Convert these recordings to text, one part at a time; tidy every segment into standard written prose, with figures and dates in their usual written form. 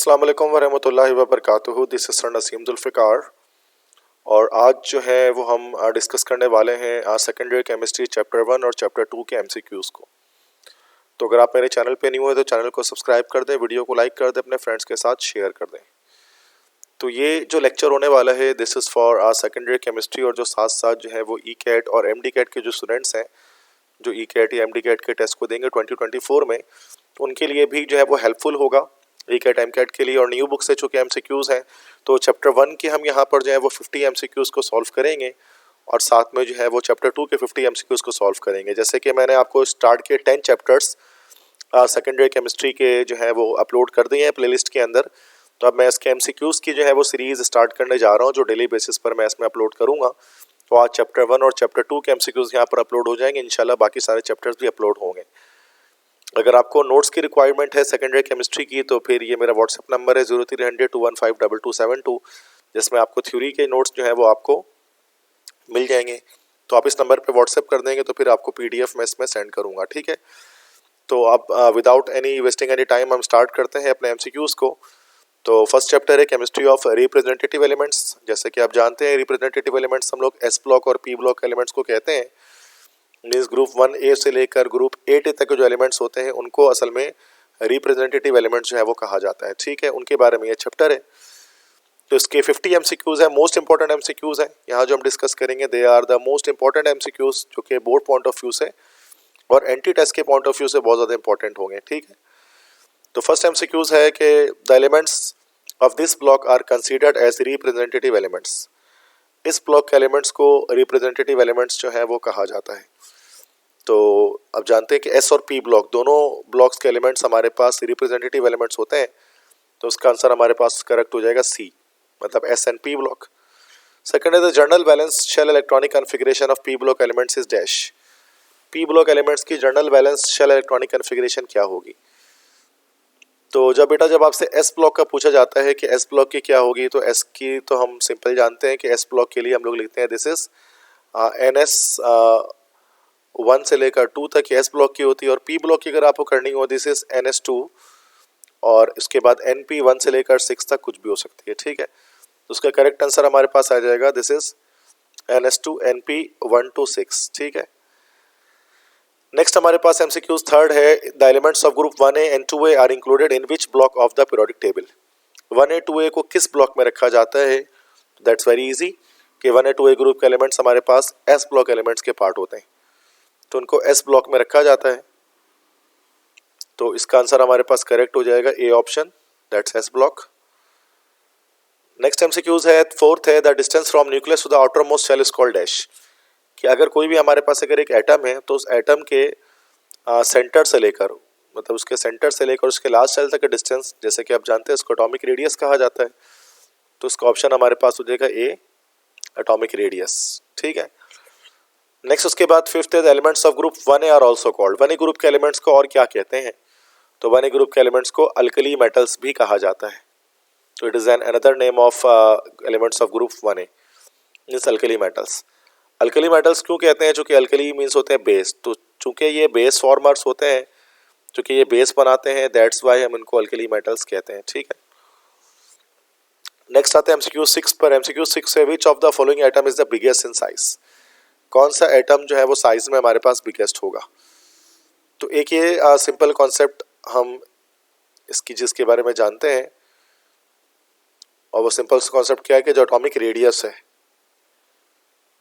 अस्सलाम वालेकुम वरहमतुल्लाहि वबरकातुहू। This is sir Naseem Zulfiqar और आज जो है वो हम डिस्कस करने वाले हैं सेकेंड ईयर केमिस्ट्री चैप्टर 1 और चैप्टर 2 के एमसीक्यूज़ को। तो अगर आप मेरे चैनल पे न्यू है तो चैनल को सब्सक्राइब कर दें, वीडियो को लाइक कर दें, अपने फ्रेंड्स के साथ शेयर कर दें। तो ये जो लेक्चर होने वाला है this is for second year chemistry और जो साथ साथ जो है वो ई कैट और एम डी कैट के जो स्टूडेंट्स हैं जो ई कैट या एम डी कैट के टेस्ट को देंगे 2024 में, तो उनके लिए भी जो है वो हेल्पफुल होगा ई कैट एम कैट के लिए। और न्यू बुक से चूँकि एमसीक्यूज़ हैं तो चैप्टर 1 के हम यहाँ पर जो है वो 50 एमसीक्यूज़ को सॉल्व करेंगे और साथ में जो है वो चैप्टर 2 के 50 एमसीक्यूज़ को सॉल्व करेंगे। जैसे कि मैंने आपको स्टार्ट के 10 चैप्टर्स सेकेंड ईयर केमिस्ट्री के जो है वो अपलोड कर दिए हैं प्लेलिस्ट के अंदर। तो अब मैं इसके एमसीक्यूज़ की जो है वो सीरीज़ स्टार्ट करने जा रहा हूँ जो डेली बेसिस पर मैं इसमें अपलोड करूँगा। तो आज चैप्टर 1 और चैप्टर 2 के एमसीक्यूज़ यहाँ पर अपलोड हो जाएंगे, इंशाल्लाह बाकी सारे चैप्टर्स भी अपलोड होंगे। अगर आपको नोट्स की रिक्वायरमेंट है सेकेंड ईयर केमिस्ट्री की तो फिर ये मेरा व्हाट्सएप नंबर है 030021522272, जिसमें आपको थ्योरी के नोट्स जो है वो आपको मिल जाएंगे। तो आप इस नंबर पे व्हाट्सएप कर देंगे तो फिर आपको पीडीएफ मैं इसमें सेंड करूँगा, ठीक है। तो अब without any wasting any time हम स्टार्ट करते हैं अपने एमसीक्यूज़ को। तो फर्स्ट चैप्टर है केमिस्ट्री ऑफ रिप्रेजेंटेटिव एलिमेंट्स। जैसे कि आप जानते हैं रिप्रेजेंटेटिव एलिमेंट्स हम लोग एस ब्लॉक और पी ब्लॉक एलिमेंट्स को कहते हैं। मीन्स ग्रुप 1A से लेकर ग्रुप 8A तक के जो एलिमेंट्स होते हैं उनको असल में रिप्रेजेंटेटिव एलिमेंट्स जो है वो कहा जाता है, ठीक है। उनके बारे में ये चैप्टर है। तो इसके 50 एमसीक्यूज़ है, मोस्ट इंपॉर्टेंट एमसीक्यूज़ हैं यहाँ जो हम डिस्कस करेंगे। They are the most important MCQs जो कि बोर्ड पॉइंट ऑफ व्यू से और एंटी टेस्ट के पॉइंट ऑफ व्यू से बहुत ज़्यादा इंपॉर्टेंट होंगे, ठीक है। तो फर्स्ट एमसीक्यूज़ है कि the elements of this block are considered as representative elements. इस ब्लॉक के एलिमेंट्स को रिप्रेजेंटेटिव एलिमेंट्स जो है वो कहा जाता है। तो अब जानते हैं कि एस और पी ब्लॉक दोनों ब्लॉक्स के एलिमेंट्स हमारे पास रिप्रेजेंटेटिव एलिमेंट्स होते हैं। तो उसका आंसर हमारे पास करेक्ट हो जाएगा सी, मतलब s and p block. Second है the general valence shell electronic configuration of p block elements is dash. P block elements की general valence shell electronic configuration क्या होगी। तो जब आपसे एस ब्लॉक का पूछा जाता है कि एस ब्लॉक की क्या होगी, तो एस की तो हम सिंपल जानते हैं कि एस ब्लॉक के लिए हम लोग लिखते हैं दिस इज एन एस 1 से लेकर 2 तक एस ब्लॉक की होती है। और पी ब्लॉक की अगर आपको करनी हो दिस इज NS2 और इसके बाद NP 1 से लेकर 6 तक कुछ भी हो सकती है, ठीक है। तो उसका करेक्ट आंसर हमारे पास आ जाएगा this is NS2 NP 1 to 6, ठीक है। नेक्स्ट हमारे पास एमसीक्यूज थर्ड है the elements of group 1A and 2A are included in which block of the periodic table. 1A 2A को किस ब्लॉक में रखा जाता है। दैट्स वेरी इजी कि 1A 2A ग्रुप के एलिमेंट्स हमारे पास एस ब्लॉक एलिमेंट्स के पार्ट होते हैं, तो उनको एस ब्लॉक में रखा जाता है। तो इसका आंसर हमारे पास करेक्ट हो जाएगा A option, that's S block. Next MCQs है फोर्थ है the distance from nucleus to the outermost shell is called dash. कि अगर कोई भी हमारे पास अगर एक एटम है तो उस एटम के सेंटर से लेकर मतलब उसके सेंटर से लेकर उसके लास्ट शेल तक का डिस्टेंस, जैसे कि आप जानते हैं उसको एटॉमिक रेडियस कहा जाता है। तो इसका ऑप्शन हमारे पास हो जाएगा ए एटॉमिक रेडियस, ठीक है। नेक्स्ट उसके बाद फिफ्थ है the elements of group 1A are also called. 1A group के एलिमेंट्स को और क्या कहते हैं। तो 1A ग्रुप के एलिमेंट्स को अल्कली मेटल्स भी कहा जाता है। तो it is an another name of elements of group 1A means alkali metals. Alkali metals क्यों कहते हैं, चूंकि अल्कली मींस होते हैं बेस। तो चूंकि ये बेस फॉर्मर्स होते हैं, चूंकि ये बेस बनाते हैं, दैट्स वाई हम इनको अल्कली मेटल्स कहते हैं, ठीक है। नेक्स्ट आते हैं एमसीक्यू 6 पर। एमसीक्यू 6 है which of the following atom is the biggest in size. कौन सा एटम जो है वो साइज में हमारे पास बिगेस्ट होगा। तो एक ये सिंपल कॉन्सेप्ट हम इसकी जिसके बारे में जानते हैं और वो सिंपल कॉन्सेप्ट क्या है कि जो एटॉमिक रेडियस है,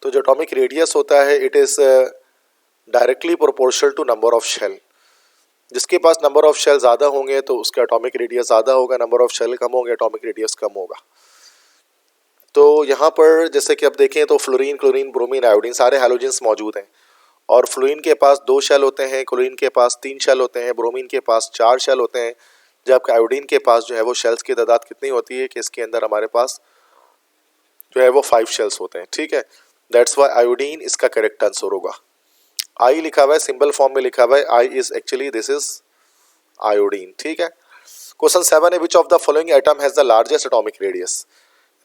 तो जो एटॉमिक रेडियस होता है it is directly proportional to number of shell. जिसके पास नंबर ऑफ शेल ज़्यादा होंगे तो उसका एटॉमिक रेडियस ज़्यादा होगा, नंबर ऑफ शेल कम होंगे एटॉमिक रेडियस कम होगा। तो यहाँ पर जैसे कि अब देखें तो फ्लोरीन क्लोरीन ब्रोमीन आयोडीन सारे हैलोजेंस मौजूद हैं और फ्लोरीन के पास 2 शेल होते हैं, क्लोरीन के पास 3 शेल होते हैं, ब्रोमीन के पास 4 शेल होते हैं, जबकि आयोडीन के पास जो है वो शेल्स की तादाद कितनी होती है कि इसके अंदर हमारे पास जो है वो 5 शेल्स होते हैं, ठीक है। दैट्स वाई आयोडीन इसका करेक्ट आंसर होगा। आई लिखा हुआ है सिंबल फॉर्म में लिखा हुआ है, I is actually this is iodine, ठीक है। क्वेश्चन 7 है which of the following atom has the largest atomic radius.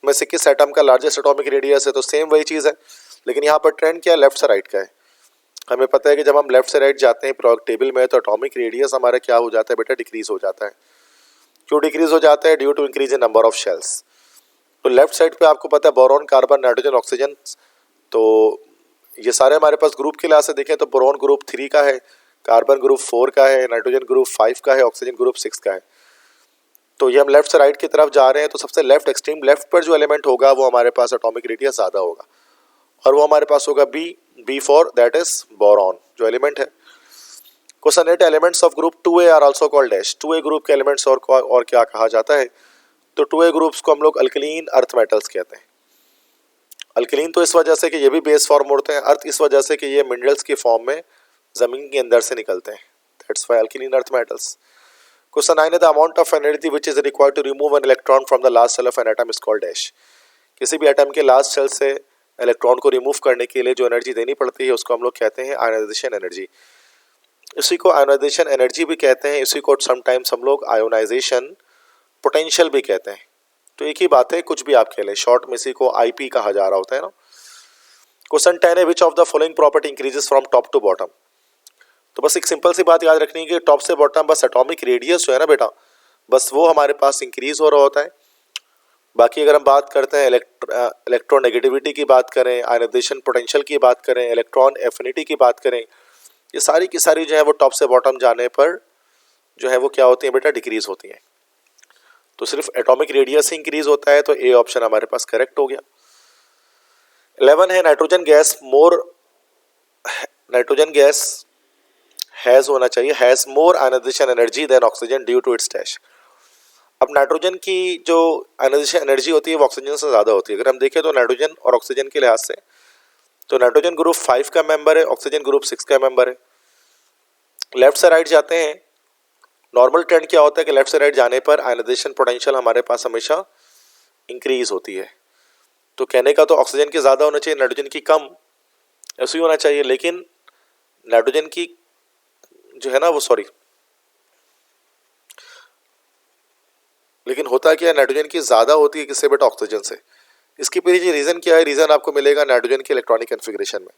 में से किस एटम का लार्जेस्ट एटॉमिक रेडियस है। तो सेम वही चीज़ है, लेकिन यहाँ पर ट्रेंड क्या है, लेफ्ट से राइट का है। हमें पता है कि जब हम लेफ्ट से राइट जाते हैं पीरियोडिक टेबल में तो एटॉमिक रेडियस हमारा क्या हो जाता है बेटा, डिक्रीज हो जाता है। क्यों डिक्रीज हो जाता है? Due to increase in number of shells. तो लेफ्ट साइड पे आपको पता है बोरॉन, कार्बन, नाइट्रोजन, ऑक्सीजन, तो ये सारे हमारे पास ग्रुप के लिहाज से देखें तो बोरॉन ग्रुप 3 का है, कार्बन ग्रुप 4 का है, नाइट्रोजन ग्रुप 5 का है, ऑक्सीजन ग्रुप 6 का है। तो ये हम लेफ्ट से राइट की तरफ जा रहे हैं, तो सबसे लेफ्ट एक्सट्रीम लेफ्ट पर जो एलिमेंट होगा वो हमारे पास एटॉमिक रेडियस ज़्यादा होगा, और वो हमारे पास होगा B for that is boron जो एलिमेंट है। Question 8, elements of group 2A are also called dash. 2A group के एलिमेंट्स और क्या कहा जाता है? तो 2A ग्रुप्स को हम लोग अल्कलीन अर्थ मेटल्स कहते हैं। अल्कलीन तो इस वजह से कि ये भी बेस फॉर्म होते हैं, अर्थ इस वजह से कि ये मिनरल्स की फॉर्म में जमीन के अंदर से निकलते हैं, that's why alkaline earth metals. Question 9 है the amount of energy which is required to remove an electron from the last shell of an atom is called dash. किसी भी एटम के लास्ट शेल से इलेक्ट्रॉन को remove करने के लिए जो एनर्जी देनी पड़ती है उसको हम लोग कहते हैं आयोनाइजेशन एनर्जी। इसी को आयोनाइजेशन एनर्जी भी कहते हैं, इसी को समटाइम्स हम लोग आयोनाइजेशन पोटेंशियल भी कहते हैं। तो एक ही बात है, कुछ भी आप कह लें, शॉर्ट में इसी को आईपी कहा जा रहा होता है ना। क्वेश्चन 10 है which of the following property increases from top to bottom. तो बस एक सिंपल सी बात याद रखनी है कि टॉप से बॉटम बस एटॉमिक रेडियस जो है ना बेटा, बस वो हमारे पास इंक्रीज हो रहा होता है। बाकी अगर हम बात करते हैं इलेक्ट्रोनेगेटिविटी की बात करें, आयनाइजेशन पोटेंशियल की बात करें, इलेक्ट्रॉन एफिनिटी की बात करें, ये सारी की सारी जो है वो टॉप से बॉटम जाने पर जो है वो क्या होती है बेटा, डिक्रीज होती हैं। तो सिर्फ एटॉमिक रेडियस ही इंक्रीज होता है, तो ए ऑप्शन हमारे पास करेक्ट हो गया। 11 है नाइट्रोजन गैस हैज होना चाहिए has more ionisation energy than oxygen due to its dash. अब नाइट्रोजन की जो आयनाइजेशन एनर्जी होती है वो ऑक्सीजन से ज़्यादा होती है। अगर हम देखें तो नाइट्रोजन और ऑक्सीजन के लिहाज से तो नाइट्रोजन ग्रुप 5 का मेंबर है, ऑक्सीजन ग्रुप 6 का मेंबर है। लेफ्ट से राइट जाते हैं, नॉर्मल ट्रेंड क्या होता है कि लेफ्ट से राइट जाने पर आयनाइजेशन पोटेंशियल हमारे पास हमेशा इंक्रीज होती है। तो कहने का तो ऑक्सीजन की ज़्यादा होना चाहिए, नाइट्रोजन की कम, ऐसे ही होना चाहिए। लेकिन नाइट्रोजन की जो है ना वो लेकिन होता क्या है, नाइट्रोजन की ज़्यादा होती है किससे बेटा, ऑक्सीजन से। इसकी पीछे रीज़न क्या है? रीज़न आपको मिलेगा नाइट्रोजन के इलेक्ट्रॉनिक कन्फिग्रेशन में।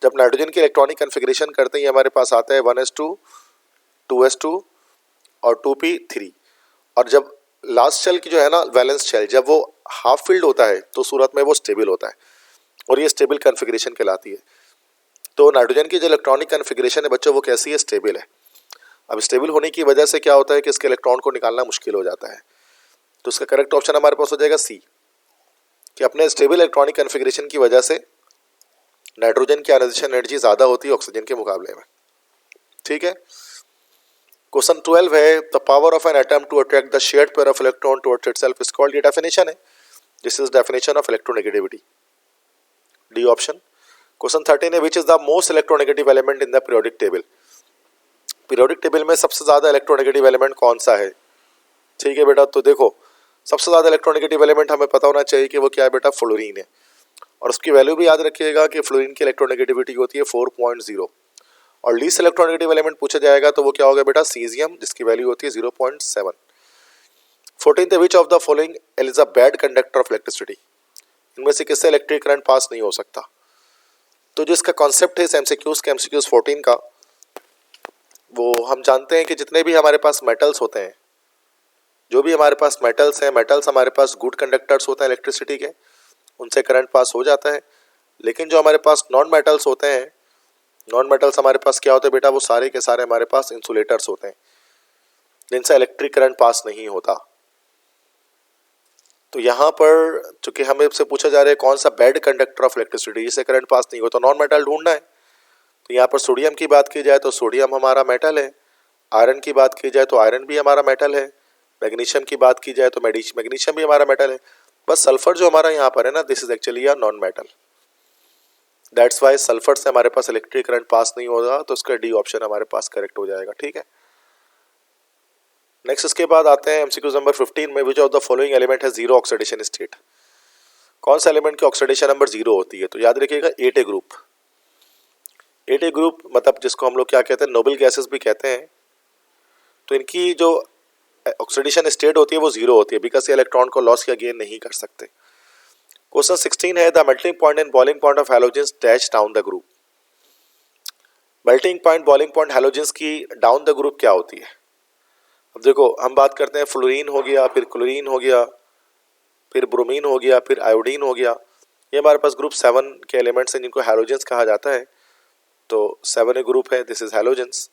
जब नाइट्रोजन की इलेक्ट्रॉनिक कन्फिग्रेशन करते हैं हमारे पास आता है 1s2 2s2 और 2p3। और जब लास्ट शेल की जो है ना वैलेंस शेल, जब वो हाफ फिल्ड होता है तो सूरत में वो स्टेबल होता है, और ये स्टेबल कन्फिग्रेशन कहलाती है। तो नाइट्रोजन की जो इलेक्ट्रॉनिक कन्फिग्रेशन है बच्चों वो कैसी है, स्टेबल है। अब स्टेबल होने की वजह से क्या होता है कि इसके इलेक्ट्रॉन को निकालना मुश्किल हो जाता है। तो इसका करेक्ट ऑप्शन हमारे पास हो जाएगा सी, कि अपने स्टेबल इलेक्ट्रॉनिक कन्फिग्रेशन की वजह से नाइट्रोजन की आयनाइजेशन एनर्जी ज़्यादा होती है ऑक्सीजन के मुकाबले में। ठीक है। क्वेश्चन 12 है the power of an atom to attract the shared pair of electron towards itself is called. ये डेफिनेशन है, this is definition of electronegativity, D option. Question 13 है which is the most electronegative element in the periodic table. Periodic table में सबसे ज़्यादा electronegative element कौन सा है? ठीक है बेटा, तो देखो सबसे ज़्यादा इलेक्ट्रोनेगेटिव एलिमेंट हमें पता होना चाहिए कि वो क्या है बेटा, फ्लोरीन है। और उसकी वैल्यू भी याद रखिएगा कि फ्लोरीन की इलेक्ट्रोनेगेटिविटी होती है 4.0। और लीस्ट इलेक्ट्रोनेगेटिव एलिमेंट पूछा जाएगा तो वो क्या होगा बेटा, सीजियम, जिसकी वैल्यू होती है 0.7। 14 विच of the following is a bad conductor of electricity. इनमें से किससे इलेक्ट्रिक करंट पास नहीं हो सकता? तो जो इसका कॉन्सेप्ट है इस एमसीक्यूज 14 का, वो हम जानते हैं कि जितने भी हमारे पास मेटल्स होते हैं, जो भी हमारे पास मेटल्स हैं, मेटल्स हमारे पास गुड कंडक्टर्स होते हैं इलेक्ट्रिसिटी के, उनसे करंट पास हो जाता है। लेकिन जो हमारे पास नॉन मेटल्स होते हैं, नॉन मेटल्स हमारे पास क्या होते हैं बेटा, वो सारे के सारे हमारे पास इंसुलेटर्स होते हैं, जिनसे इलेक्ट्रिक करंट पास नहीं होता। तो यहाँ पर चूंकि हमें से पूछा जा रहा है कौन सा बैड कंडक्टर ऑफ इलेक्ट्रिसिटी, जिससे करंट पास नहीं हो, तो नॉन मेटल ढूंढना है। तो यहाँ पर सोडियम की बात की जाए तो सोडियम हमारा मेटल है, आयरन की बात की जाए तो आयरन भी हमारा मेटल है, मैग्नीशियम की बात की जाए तो मैग्नीशियम भी हमारा मेटल है। बस सल्फर जो हमारा यहाँ पर है ना, this is actually a non metal, that's why sulphur से हमारे पास इलेक्ट्रिक करंट पास नहीं होगा, तो उसका डी ऑप्शन हमारे पास करेक्ट हो जाएगा। ठीक है। नेक्स्ट इसके बाद आते हैं एमसीक्यू नंबर 15 में विच ऑफ द फॉलोइंग एलिमेंट है जीरो ऑक्सीडेशन स्टेट। कौन सा एलिमेंट की ऑक्सीडेशन नंबर 0 होती है? तो याद रखिएगा 8A ग्रुप। 8A ग्रुप मतलब जिसको हम लोग क्या कहते हैं, नोबल गैसेस भी कहते हैं। तो इनकी जो ऑक्सीडेशन स्टेट होती है वो 0 होती है, बिकॉज ये इलेक्ट्रॉन को लॉस या गेन नहीं कर सकते। क्वेश्चन 16 है the melting point and boiling point of halogens dash down the group. Melting point, boiling point, halogens की डाउन द ग्रुप क्या होती है? अब देखो हम बात करते हैं फ्लोरीन हो गया, फिर क्लोरीन हो गया, फिर ब्रोमीन हो गया, फिर आयोडीन हो गया। ये हमारे पास ग्रुप 7 के एलिमेंट्स हैं जिनको हैलोजेंस कहा जाता है। तो 7 ग्रुप है, दिस इज हैलोजेंस।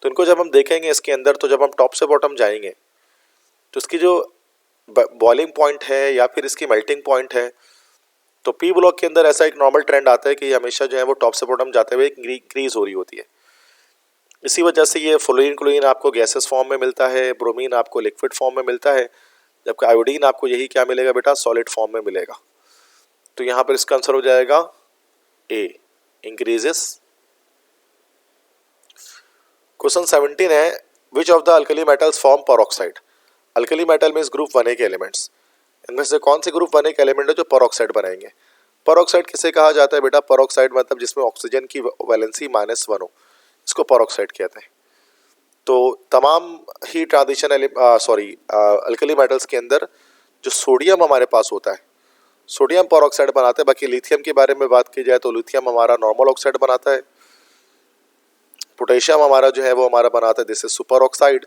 तो इनको जब हम देखेंगे इसके अंदर, तो जब हम टॉप से बॉटम जाएंगे तो इसकी जो बॉइलिंग पॉइंट है या फिर इसकी मेल्टिंग पॉइंट है, तो पी ब्लॉक के अंदर ऐसा एक नॉर्मल ट्रेंड आता है कि हमेशा जो है वो टॉप से बॉटम जाते हुए इंक्रीज हो रही होती है। इसी वजह से ये फ्लोरीन क्लोरीन आपको गैसेस फॉर्म में मिलता है, ब्रोमीन आपको लिक्विड फॉर्म में मिलता है, जबकि आयोडीन आपको यही क्या मिलेगा बेटा, सॉलिड फॉर्म में मिलेगा। तो यहाँ पर इसका आंसर हो जाएगा ए, इंक्रीजेस। क्वेश्चन 17 है, which of the alkali metals form peroxide. Alkali metal means group 1 के एलिमेंट्स, इनमें से कौन से ग्रुप 1 के एलिमेंट है जो परऑक्साइड बनाएंगे। परऑक्साइड किसे कहा जाता है बेटा, परऑक्साइड मतलब जिसमें ऑक्सीजन की वैलेंसी -1 हो, इसको परऑक्साइड कहते हैं। तो तमाम ही ट्रांजिशन अल्कली मेटल्स के अंदर जो सोडियम हमारे पास होता है, सोडियम परऑक्साइड बनाते हैं। बाकी लिथियम के बारे में बात की जाए तो लिथियम हमारा नॉर्मल ऑक्साइड बनाता है। पोटेशियम हमारा जो है वो हमारा बनाता है, दिस इज सुपर ऑक्साइड।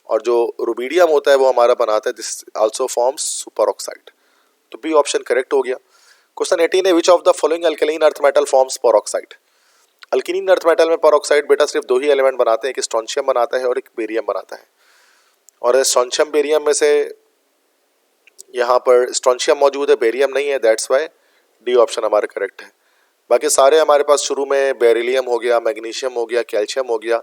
और जो रुबीडियम होता है वो हमारा बनाता है, this also forms super oxide. तो बी ऑप्शन करेक्ट हो गया। क्वेश्चन 18 है, which of the following alkaline earth metal forms peroxide. Alkaline earth metal में परऑक्साइड बेटा सिर्फ 2 ही एलिमेंट बनाते हैं, एक स्ट्रोंशियम बनाता है और एक बेरियम बनाता है। और स्ट्रोंशियम बेरियम में से यहाँ पर स्ट्रोंशियम मौजूद है, बेरियम नहीं है, दैट्स वाई डी ऑप्शन हमारा करेक्ट है। बाकी सारे हमारे पास शुरू में बेरिलियम हो गया, मैग्नीशियम हो गया, कैल्शियम हो गया,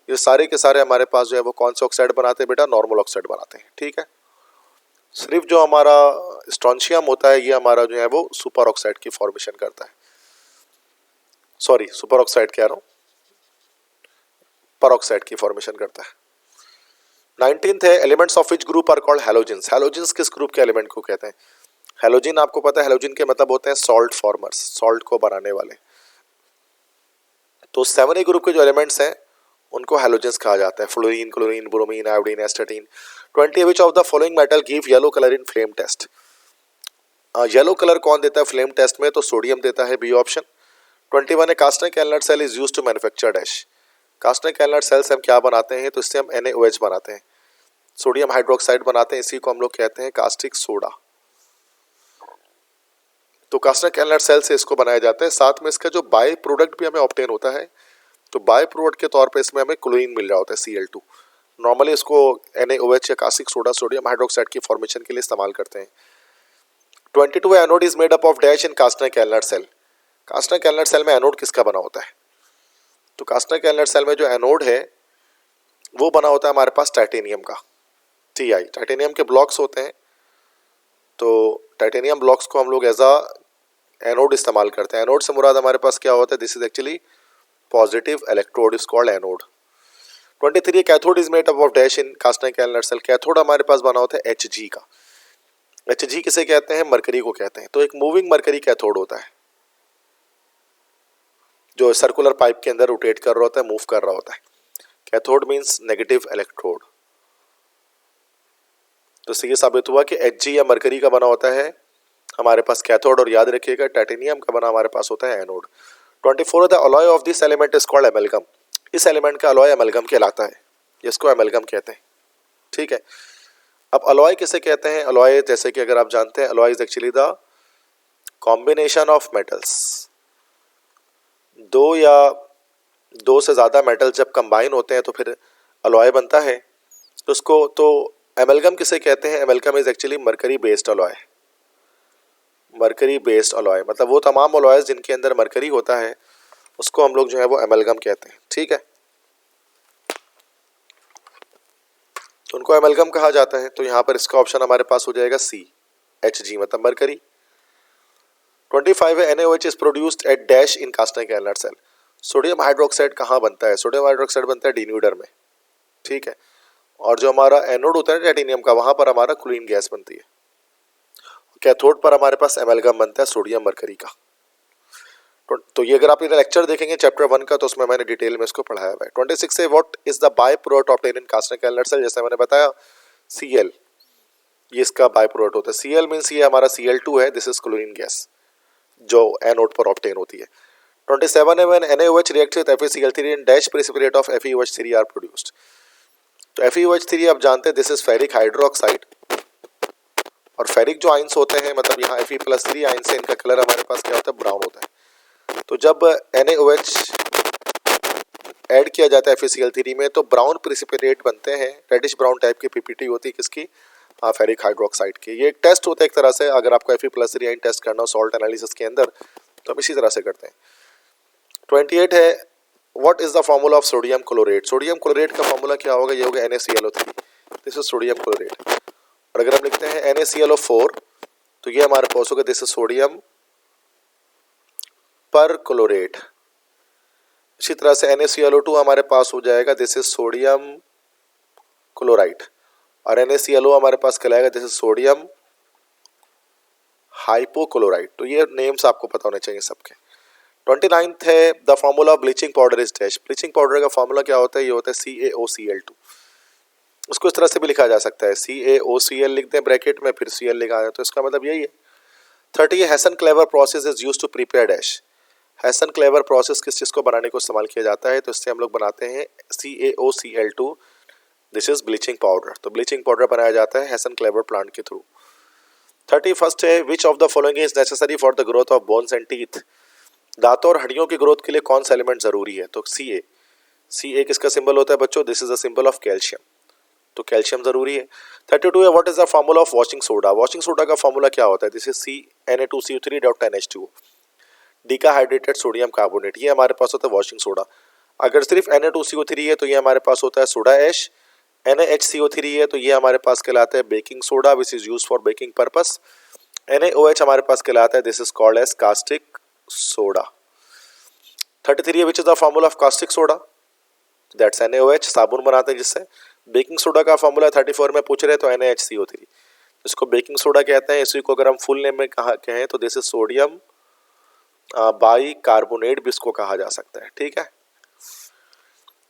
ये सारे के सारे हमारे पास जो है वो कौन से ऑक्साइड बनाते हैं बेटा, नॉर्मल ऑक्साइड बनाते हैं। ठीक है, सिर्फ जो हमारा स्ट्रोंशियम होता है ये हमारा जो है वो सुपर ऑक्साइड की फॉर्मेशन करता है, सॉरी सुपर ऑक्साइड कह रहा हूँ, परऑक्साइड की फॉर्मेशन करता है। 19th है, elements of which group are called halogens. Halogens किस ग्रुप के एलिमेंट को कहते हैं। हैलोजन आपको पता है, हैलोजन के मतलब होते हैं सॉल्ट फॉर्मर्स, सॉल्ट को बनाने वाले। तो 7A ग्रुप के जो एलिमेंट्स हैं उनको हैलोजेंस कहा जाता है, fluorine, chlorine, bromine, iodine, astatine. 20 which of the following metal give yellow colour in flame test. Yellow colour कौन देता है फ्लेम टेस्ट में, तो सोडियम देता है, बी ऑप्शन। 21 है, Castner Kellner cell is used to manufacture dash. Castner Kellner cell से हम क्या बनाते हैं, तो इससे हम NaOH बनाते हैं, सोडियम हाइड्रोक्साइड बनाते हैं, इसी को हम लोग कहते हैं कास्टिक सोडा। तो कास्टर कैलनट सेल से इसको बनाया जाता है। साथ में इसका जो बाय प्रोडक्ट भी हमें ऑब्टेन होता है, तो बाय प्रोडक्ट के तौर पे इसमें हमें क्लोरीन मिल रहा होता है, Cl2। नॉर्मली इसको NaOH या कास्टिक सोडा, सोडियम हाइड्रोक्साइड की फॉर्मेशन के लिए इस्तेमाल करते हैं। 22 anode is made up of dash in Castner Kellner cell. Castner Kellner cell में एनोड किसका बना होता है, तो कास्टर कैलनट सेल में जो एनोड है वो बना होता है हमारे पास टाइटेनियम का, Ti। टाइटेनियम के ब्लॉक्स होते हैं, तो टाइटेनियम ब्लॉक्स को हम लोग एज अ एनोड इस्तेमाल करते हैं। एनोड से मुराद हमारे पास क्या होता है, this is actually positive electrode, is called anode. 23 cathode is made up of dash in Castner Kellner cell. Cathode हमारे पास बना होता है Hg का। Hg किसे कहते हैं, मरकरी को कहते हैं। तो एक मूविंग मरकरी कैथोड होता है जो सर्कुलर पाइप के अंदर रोटेट कर रहा होता है, मूव कर रहा होता है। Cathode means negative electrode. तो इससे ये साबित हुआ कि Hg या मरकरी का बना होता है हमारे पास कैथोड, और याद रखिएगा टाइटेनियम का बना हमारे पास होता है anode. 24 the alloy of this element is called amalgam. इस एलिमेंट का अलॉय एमलगम कहलाता है, जिसको एमलगम कहते हैं। ठीक है, अब अलॉय किसे कहते हैं, अलॉय जैसे कि अगर आप जानते हैं, alloy is actually the combination of metals. दो या दो से ज़्यादा मेटल जब कंबाइन होते हैं तो फिर अलॉय बनता है। तो उसको तो एमलगम किसे कहते हैं, amalgam is actually mercury based alloy. Mercury based alloy मतलब वो तमाम अलॉयज जिनके अंदर मरकरी होता है उसको हम लोग जो है वो एमलगम कहते हैं। ठीक है, तो उनको एमलगम कहा जाता है। तो यहाँ पर इसका ऑप्शन हमारे पास हो जाएगा सी, Hg मतलब मरकरी। 25 है, NaOH is produced at dash in Castner Kellner cell. Sodium hydroxide कहाँ बनता है, सोडियम हाइड्रोक्साइड बनता है डिन्यूडर में। ठीक है, और जो हमारा एनोड होता है टाइटेनियम का, वहां पर हमारा क्लोरीन गैस बनती है। कैथोड पर हमारे पास एमलगम बनता है सोडियम मरकरी का। तो ये अगर आप ये लेक्चर देखेंगे चैप्टर 1 का, तो उसमें मैंने डिटेल में इसको पढ़ाया हुआ है। 26 से what is the by product obtain in Castner Kellner cell. जैसे मैंने बताया Cl, ये इसका बाय प्रोडक्ट होता है। Cl मीन्स ये हमारा Cl2 है, दिस इज क्लोरीन गैस जो एनोड पर ऑब्टेन होती है। 27 है, when NaOH reacts with FeCl3 in dash precipitate of FeOH3 are produced. तो FeOH3 आप जानते हैं दिस इज फेरिक हाइड्रोक्साइड, और फेरिक जो आइंस होते हैं मतलब यहाँ Fe+3 आइंस है, इनका कलर हमारे पास क्या होता है, ब्राउन होता है। तो जब NaOH ऐड किया जाता है FeCl3 में तो ब्राउन प्रेसिपिटेट बनते हैं, रेडिश ब्राउन टाइप की पीपीटी होती है किसकी, फेरिक हाइड्रोक्साइड की। ये एक टेस्ट होता है एक तरह से, अगर आपको Fe+3 आयन टेस्ट करना हो सॉल्ट एनालिसिस के अंदर तो हम इसी तरह से करते हैं। 28 है what is the formula of sodium chlorate. Sodium chlorate का फॉर्मूला क्या होगा, ये होगा NaClO3, this is sodium chlorate. और अगर हम लिखते हैं NaClO4 तो ये हमारे पास होगा दिस इज सोडियम पर क्लोरेट। इसी तरह से NaClO2 हमारे पास हो जाएगा दिस इज सोडियम क्लोराइड, और NaClO हमारे पास कहलाएगा दिस इज सोडियम हाइपोक्लोराइड। तो ये नेम्स आपको पता होने चाहिए सबके। 29th है the formula of bleaching powder is dash. Bleaching powder का फॉर्मूला क्या होता है, ये होता है CaOCl2। उसको इस तरह से भी लिखा जा सकता है, CaOCl लिख दें ब्रैकेट में, फिर Cl लिखा है, तो इसका मतलब यही है। 30 Hassan clever process is used to prepare dash. Hassan clever process किस चीज़ को बनाने को इस्तेमाल किया जाता है, तो इससे हम लोग बनाते हैं CaOCl2, this is bleaching powder. तो ब्लीचिंग पाउडर बनाया जाता है हैसन क्लेवर प्लांट के थ्रू। 31st है which of the following is necessary for the growth of bones and teeth. दांतों और हड्डियों की ग्रोथ के लिए कौन सा एलिमेंट जरूरी है, तो Ca किसका सिंबल होता है बच्चों, this is the symbol of calcium, तो कैल्शियम जरूरी है। 32 है what is the formula of washing soda. Washing soda का फॉर्मूला क्या होता है, this is Na2CO3.NH2, decahydrated sodium carbonate, ये हमारे पास होता है वॉशिंग सोडा। अगर सिर्फ Na2CO3 है तो ये हमारे पास होता है सोडा ऐश। NaHCO3 है तो ये हमारे पास कहलाता है baking soda which is use for baking purpose. NaOH हमारे पास कहलाता है this is called as caustic soda. 33 है which is the formula of caustic soda, that's NaOH, साबुन बनाते हैं जिससे। बेकिंग सोडा का फॉर्मूला 34 में पूछ रहे हैं तो NaHCO3, इसको बेकिंग सोडा कहते हैं। इसी को अगर हम फुल नेम में कहें तो this is sodium by carbonate भी इसको कहा जा सकता है, ठीक है।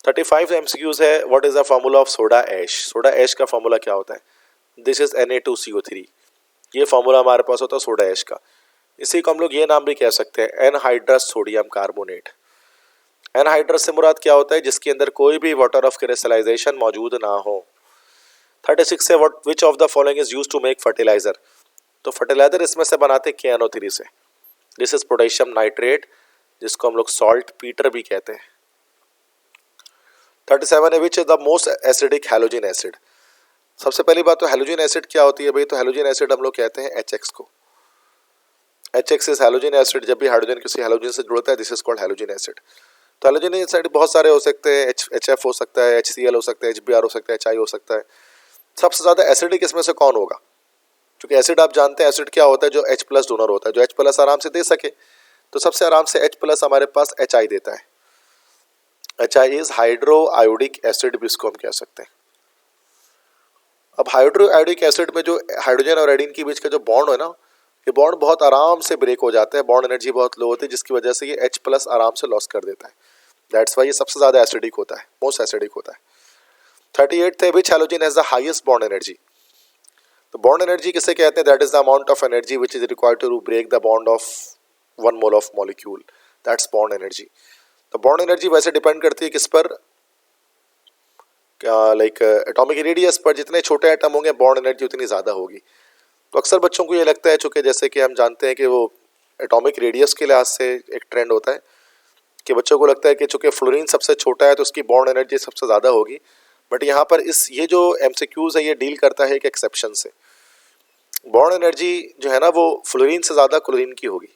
35 MCQs है what is the formula of soda ash. Soda ash का फॉर्मूला क्या होता है, दिस इज Na2CO3, ये फॉर्मूला हमारे पास होता है सोडा ऐश का। इसी को हम लोग ये नाम भी कह सकते हैं एनहाइड्रस सोडियम कार्बोनेट। एनहाइड्रस से मुराद क्या होता है, जिसके अंदर कोई भी वाटर ऑफ क्रिस्टलाइजेशन मौजूद ना हो। 36 है what which of the following is used to make fertiliser. तो फर्टिलाइजर इसमें से बनाते KNO3 से, दिस इज पोटेशियम नाइट्रेट, जिसको हम लोग सॉल्ट पीटर भी कहते हैं। 37 है which is the most acidic halogen acid. सबसे पहली बात तो हैलोजन एसिड क्या होती है भाई, तो हैलोजन एसिड हम लोग कहते हैं HX को। HX इज हैलोजन एसिड, जब भी हाइड्रोजन किसी हैलोजन से जुड़ता है this is called halogen acid. तो हैलोजन एसिड बहुत सारे हो सकते हैं, HF हो सकता है, HCl हो सकता है, HBr हो सकता है, HI हो सकता है। सबसे ज़्यादा एसिडिक इसमें से कौन होगा, क्योंकि एसिड आप जानते हैं एसिड क्या होता है, जो H+ डोनर होता है, जो H+ आराम से दे सके, तो सबसे आराम से H+ हमारे पास HI देता है। HI is hydro iodic acid भी इसको हम कह सकते हैं। अब हाइड्रो आयोडिक एसिड में जो हाइड्रोजन और आयोडीन के बीच का जो बॉन्ड है ना, ये बॉन्ड बहुत आराम से ब्रेक हो जाता है, बॉन्ड एनर्जी बहुत लो होती है, जिसकी वजह से ये H+ आराम से लॉस कर देता है। दैट्स वाई ये सबसे ज़्यादा एसिडिक होता है, मोस्ट एसिडिक होता है। 38 है which halogen has the highest bond energy. तो बॉन्ड एनर्जी किसे कहते हैं, that is the amount of energy which is required to break the bond of 1 mole of molecule, that's bond energy. तो bond energy वैसे depend करती है किस पर, लाइक एटॉमिक रेडियस पर, जितने छोटे एटम होंगे बॉन्ड एनर्जी उतनी ज़्यादा होगी। तो अक्सर बच्चों को ये लगता है, चूँकि जैसे कि हम जानते हैं कि वो एटॉमिक रेडियस के लिहाज से एक ट्रेंड होता है कि बच्चों को लगता है कि चूँकि फ्लोरीन सबसे छोटा है तो उसकी बॉन्ड एनर्जी सबसे ज़्यादा होगी, बट यहाँ पर ये जो MCQs है ये डील करता है एक एक्सेप्शन से। बॉन्ड एनर्जी जो है ना वो फ्लोरीन से ज़्यादा क्लोरीन की होगी।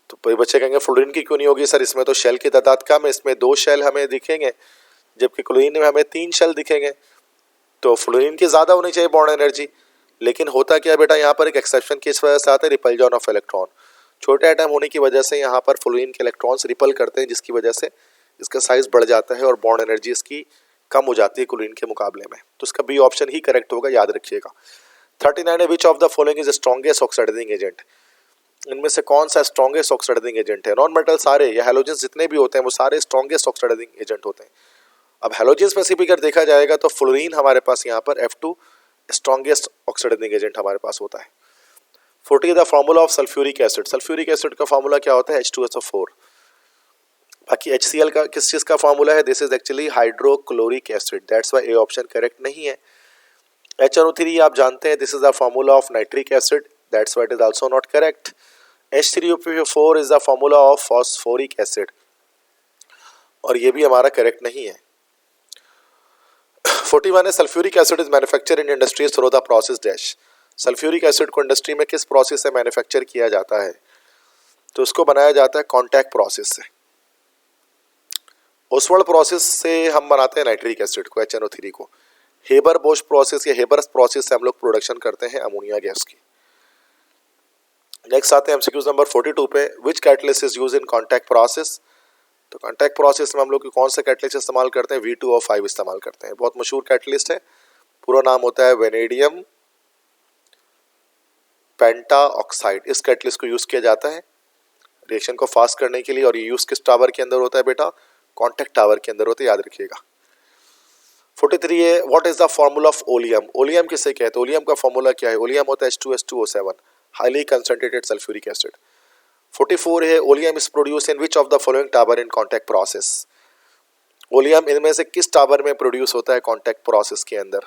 तो कोई बच्चे कहेंगे फ्लोरीन की क्यों नहीं होगी सर, इसमें तो शेल की तादाद कम है, इसमें 2 शेल हमें दिखेंगे जबकि क्लोरीन में हमें 3 शेल दिखेंगे, तो फ्लोरीन की ज़्यादा होनी चाहिए बॉन्ड एनर्जी। लेकिन होता क्या बेटा, यहाँ पर एक एक्सेप्शन की इस वजह से आता है रिपल्जन ऑफ इलेक्ट्रॉन। छोटे एटम होने की वजह से यहाँ पर फ्लोरीन के इलेक्ट्रॉन्स रिपल करते हैं, जिसकी वजह से इसका साइज बढ़ जाता है और बॉन्ड एनर्जी इसकी कम हो जाती है क्लोरीन के मुकाबले में। तो इसका बी ऑप्शन ही करेक्ट होगा, याद रखिएगा। 39 है which of the following is strongest oxidising agent. इनमें से कौन सा स्ट्रॉन्गेस्ट ऑक्सीडाइजिंग एजेंट है। नॉन मेटल सारे या हैलोजेंस जितने भी होते हैं वो सारे स्ट्रॉन्गेस्ट ऑक्सीडाइजिंग एजेंट होते हैं। अब हैलोजेंस में से भी अगर देखा जाएगा तो फ्लोरीन हमारे पास यहाँ पर F2 स्ट्रॉन्गेस्ट ऑक्सीडाइजिंग एजेंट हमारे पास होता है। 40 the formula of sulphuric acid. Sulphuric acid का फॉर्मूला क्या होता है, H2SO4। बाकी HCl का किस चीज़ का फॉर्मूला है? This is actually hydrochloric acid, that's why A option correct नहीं है। HNO3 आप जानते हैं, this is the formula of nitric acid, that's why it is also not correct. H3PO4 is the formula of phosphoric acid, और ये भी हमारा correct नहीं है। 41 है sulphuric acid is manufacture in industries through the process dash. Sulphuric acid को industry में किस प्रोसेस से मैन्युफैक्चर किया जाता है? तो उसको बनाया जाता है कॉन्टैक्ट प्रोसेस से। ओसवाल्ड प्रोसेस से हम बनाते हैं नाइट्रिक एसिड को, HNO3 को। हेबर बोश प्रोसेस या हेबर प्रोसेस से हम लोग प्रोडक्शन करते हैं अमोनिया गैस की। नेक्स्ट आते हैं एमसीक्यूज नंबर 42 पे, which catalyst is use in contact process. तो कॉन्टैक्ट प्रोसेस में हम लोग कौन सा कैटलिस्ट इस्तेमाल करते हैं? V2O5 इस्तेमाल करते हैं, बहुत मशहूर कैटलिस्ट है। पूरा नाम होता है वेनेडियम पेंटा ऑक्साइड। इस कैटलिस्ट को यूज किया जाता है रिएक्शन को फास्ट करने के लिए, और ये यूज किस टावर के अंदर होता है बेटा? कॉन्टैक्ट टावर के अंदर होता है, याद रखिएगा। 43 है, what is the formula of oleum. Oleum किसे कहते हैं? ओलियम का फॉर्मूला क्या है? ओलियम होता है H2S2O7, highly concentrated sulphuric acid. 44 है, oleum is produce in which of the following tower in contact process. Oleum इनमें से किस टावर में प्रोड्यूस होता है कॉन्टैक्ट प्रोसेस के अंदर?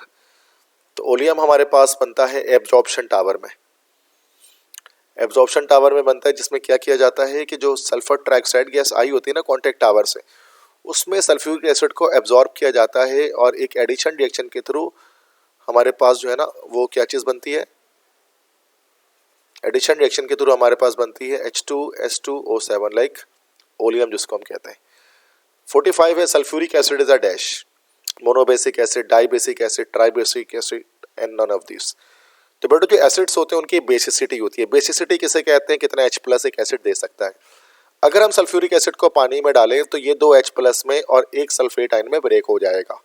तो ओलियम हमारे पास बनता है एब्जॉर्प्शन टावर में। एब्जॉर्प्शन टावर में बनता है, जिसमें क्या किया जाता है कि जो सल्फर ट्राइऑक्साइड गैस आई होती है ना कॉन्टैक्ट टावर से, उसमें सल्फ्यूरिक एसिड को एब्जॉर्ब किया जाता है, और एक एडिशन रिएक्शन के थ्रू हमारे पास जो है ना वो क्या चीज़ बनती है? एडिशन रिएक्शन के थ्रू हमारे पास बनती है H2S2O7, लाइक ओलियम जिसको हम कहते हैं। 45 है, sulphuric acid is a dash. Monobasic acid, dibasic acid, tribasic acid and none of this. तो बेटा जो एसिड्स होते हैं उनकी बेसिसिटी होती है। बेसिसिटी किसे कहते हैं? कितना H+ एक एसिड दे सकता है। अगर हम सल्फ्यूरिक एसिड को पानी में डालें तो ये 2 H+ में और एक सल्फेट आयन में ब्रेक हो जाएगा।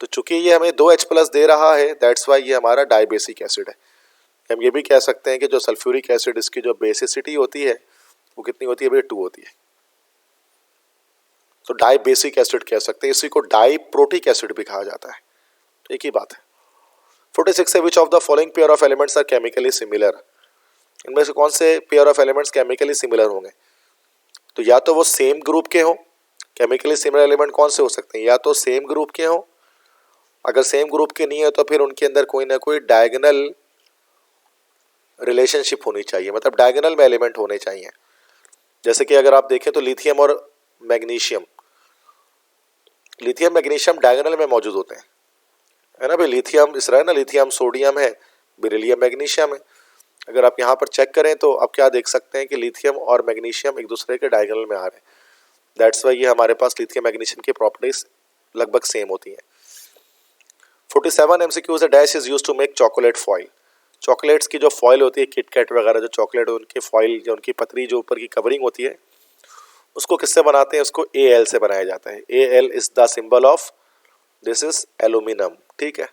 तो चूंकि ये हमें 2 H+ दे रहा है, दैट्स वाई ये हमारा डाइबेसिक एसिड है। हम ये भी कह सकते हैं कि जो सल्फ्यूरिक एसिड इसकी जो बेसिसिटी होती है वो कितनी होती है? 2 होती है। तो डाइबेसिक एसिड कह सकते हैं, इसी को डाइप्रोटिक एसिड भी कहा जाता है। तो एक ही बात है। 46 है, which of the following pair of elements are chemically similar. इनमें से कौन से pair of elements chemically similar होंगे? तो या तो वो सेम ग्रुप के हों। केमिकली सिमिलर एलिमेंट कौन से हो सकते हैं? या तो सेम ग्रुप के हों, अगर सेम ग्रुप के नहीं है तो फिर उनके अंदर कोई ना कोई डायगोनल रिलेशनशिप होनी चाहिए, मतलब डायगोनल में एलिमेंट होने चाहिए। जैसे कि अगर आप देखें तो लिथियम और मैग्नीशियम, लिथियम मैग्नीशियम डायगोनल में मौजूद होते हैं, है ना भाई। लिथियम इस रहा है ना, लिथियम सोडियम है, बेरिलियम मैग्नीशियम है। अगर आप यहाँ पर चेक करें तो आप क्या देख सकते हैं कि लिथियम और मैग्नीशियम एक दूसरे के डायगोनल में आ रहे हैं। दैट्स वाई ये हमारे पास लिथियम मैग्नीशियम की प्रॉपर्टीज लगभग सेम होती हैं। 47 MCQs dash is use to make chocolate foil. Chocolates की जो फॉइल होती है, किटकैट वगैरह जो चॉकलेट, उनकी फॉइल जो उनकी पतली जो ऊपर की कवरिंग होती है, उसको किससे बनाते हैं? उसको Al से बनाया जाता है। Al is the symbol of, this is aluminium, ठीक है।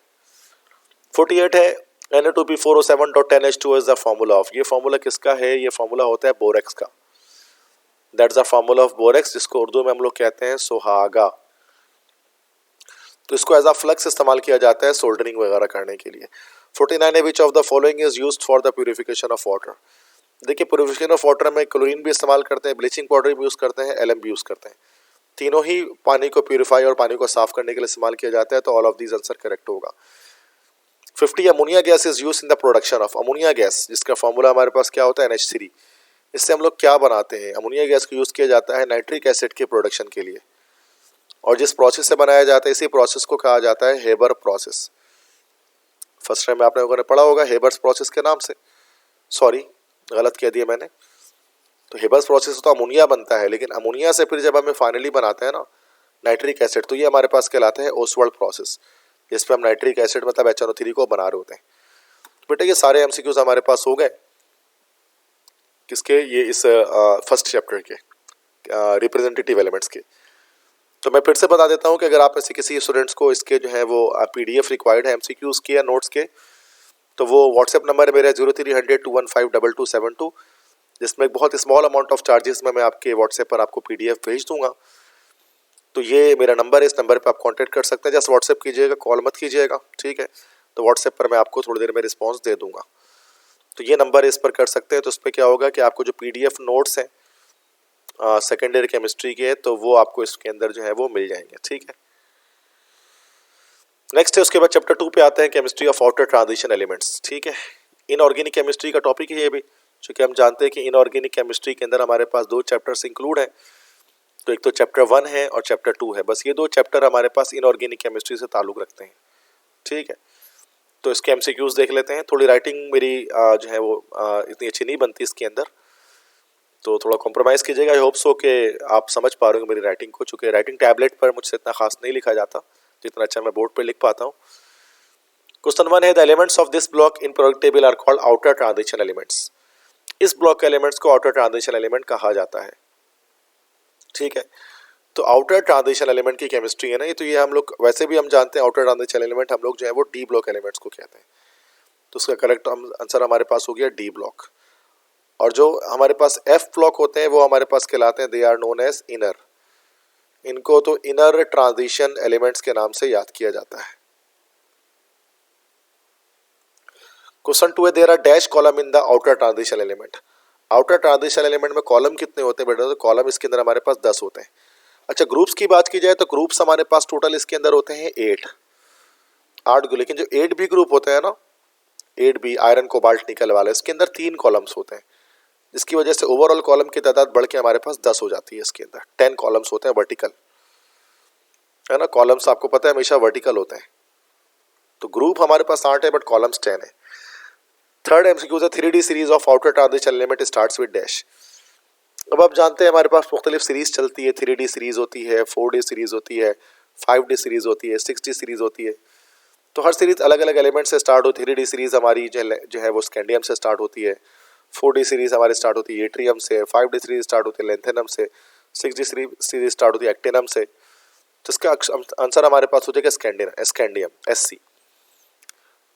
48 है, Na2P4O7.10H2 is the formula of. ये फॉर्मूला किसका है? ये फॉर्मूला होता है बोरेक्स का। That's the formula of borax, जिसको उर्दू में हम लोग कहते हैं सुहागा। तो इसको एज अ फ्लक्स इस्तेमाल किया जाता है सोल्डरिंग वगैरह करने के लिए। 49 है, which of the following is used for the purification of water. देखिए प्यूरिफिकेशन ऑफ वाटर में क्लोरीन भी इस्तेमाल करते हैं, ब्लीचिंग पाउडर भी यूज़ करते हैं, LM भी यूज़ करते हैं। तीनों ही पानी को प्यूरिफाई और पानी को साफ करने के लिए इस्तेमाल किया जाता है, तो all of these answer correct होगा। 50 ammonia gas is use in the production of. Ammonia gas जिसका फॉर्मूला हमारे पास क्या होता है? NH3। इससे हम लोग क्या बनाते हैं? अमोनिया गैस को यूज़ किया जाता है नाइट्रिक एसिड के प्रोडक्शन के लिए, और जिस प्रोसेस से बनाया जाता है इसी प्रोसेस को कहा जाता है हेबर प्रोसेस। फर्स्ट टाइम आपने लोगों ने पढ़ा होगा हेबर्स प्रोसेस के नाम से, सॉरी गलत कह दिया मैंने। तो हेबर्स प्रोसेस तो अमोनिया बनता है, लेकिन अमोनिया से फिर जब हमें फाइनली बनाते हैं ना नाइट्रिक एसिड, तो ये हमारे पास कहलाता है ओसवाल्ड प्रोसेस, जिसपे हम नाइट्रिक एसिड मतलब HNO3 को बना रहे होते हैं। तो बेटा ये सारे MCQs हमारे पास हो गए किसके? ये इस फर्स्ट चैप्टर के रिप्रेजेंटेटिव एलिमेंट्स के। तो मैं फिर से बता देता हूँ कि अगर आप में से किसी स्टूडेंट्स को इसके जो है वो PDF रिक्वायर्ड है MCQs के या नोट्स के, तो वो व्हाट्सएप नंबर मेरा 0300-215-2272, जिसमें एक बहुत स्मॉल अमाउंट ऑफ चार्जेस में मैं आपके व्हाट्सएप पर आपको PDF भेज दूंगा। तो ये मेरा नंबर है, इस नंबर पर आप कांटेक्ट कर सकते हैं। जस्ट व्हाट्सएप कीजिएगा, कॉल मत कीजिएगा, ठीक है। तो व्हाट्सएप पर मैं आपको थोड़ी देर में रिस्पॉन्स दे दूंगा। तो ये नंबर इस पर कर सकते हैं। तो उस पर क्या होगा कि आपको जो PDF नोट्स हैं सेकेंड ईयर केमिस्ट्री के, तो वो आपको इसके अंदर जो है वो मिल जाएंगे, ठीक है। नेक्स्ट है उसके बाद चैप्टर 2 पे आते हैं, chemistry of outer transition elements, ठीक है। इनऑर्गेनिक केमिस्ट्री का टॉपिक है ये भी, क्योंकि हम जानते हैं कि इनऑर्गेनिक केमिस्ट्री के अंदर हमारे पास 2 चैप्टर्स इंक्लूड हैं। तो एक तो चैप्टर 1 है और चैप्टर 2 है, बस ये 2 चैप्टर हमारे पास इनऑर्गेनिक केमिस्ट्री से ताल्लुक रखते हैं, ठीक है। तो इसके एमसीक्यूज देख लेते हैं। थोड़ी राइटिंग मेरी जो है वो इतनी अच्छी नहीं बनती इसके अंदर, तो थोड़ा कॉम्प्रोमाइज़ कीजिएगा। आई होप सो कि आप समझ पा रहे हो मेरी राइटिंग को, चूँकि राइटिंग टैबलेट पर मुझसे इतना खास नहीं लिखा जाता जितना अच्छा मैं बोर्ड पर लिख पाता हूँ। क्वेश्चन 1 है, the elements of this block in periodic table are called outer transition elements. इस ब्लॉक के एलिमेंट्स को आउटर ट्रांजिशन एलिमेंट कहा जाता है, ठीक है। तो आउटर ट्रांजिशन एलिमेंट की केमिस्ट्री है ना ये, तो ये हम लोग वैसे भी हम जानते हैं आउटर ट्रांजिशन एलिमेंट हम लोग जो है वो डी ब्लॉक एलिमेंट्स को कहते हैं। तो उसका करेक्ट आंसर हमारे पास हो गया डी ब्लॉक। और जो हमारे पास एफ ब्लॉक होते हैं वो हमारे पास कहलाते हैं, they are known as inner. इनको तो इनर ट्रांजिशन एलिमेंट्स के नाम से याद किया जाता है। क्वेश्चन 2 है, there are dash column in the outer transition element. Outer transition element में कॉलम कितने होते हैं बेटा? तो कॉलम इसके अंदर हमारे पास 10 होते हैं। अच्छा, ग्रुप्स की बात की जाए तो ग्रुप्स हमारे पास टोटल इसके अंदर होते हैं 8 लेकिन जो 8 बी ग्रुप होते हैं ना, 8 बी आयरन कोबाल्ट निकल वाले, इसके अंदर 3 कॉलम्स होते हैं, जिसकी वजह से ओवरऑल कॉलम की तादाद बढ़ के हमारे पास 10 हो जाती है। इसके अंदर 10 कॉलम्स होते हैं वर्टिकल, है ना। कॉलम्स आपको पता है हमेशा वर्टिकल होते हैं। तो ग्रुप हमारे पास 8 है बट कॉलम्स 10 है। थर्ड एमसीक्यू है, 3D series of outer transition element starts with dash. अब आप जानते हैं हमारे पास मुख्तलिफ सीरीज चलती है, 3D सीरीज होती है, 4D सीरीज होती है, 5D सीरीज होती है, 6D सीरीज होती है। तो हर सीरीज अलग अलग एलिमेंट से स्टार्ट होती है। 3D सीरीज हमारी जो है वो स्कैंडियम से स्टार्ट होती है, 4D सीरीज हमारी स्टार्ट होती है एट्रियम से, 5D सीरीज स्टार्ट होती है लेंथेनम से, 6D सीरीज स्टार्ट होती है एक्टिनम से। तो इसका आंसर हमारे पास हो जाएगा स्कैंडियम SC।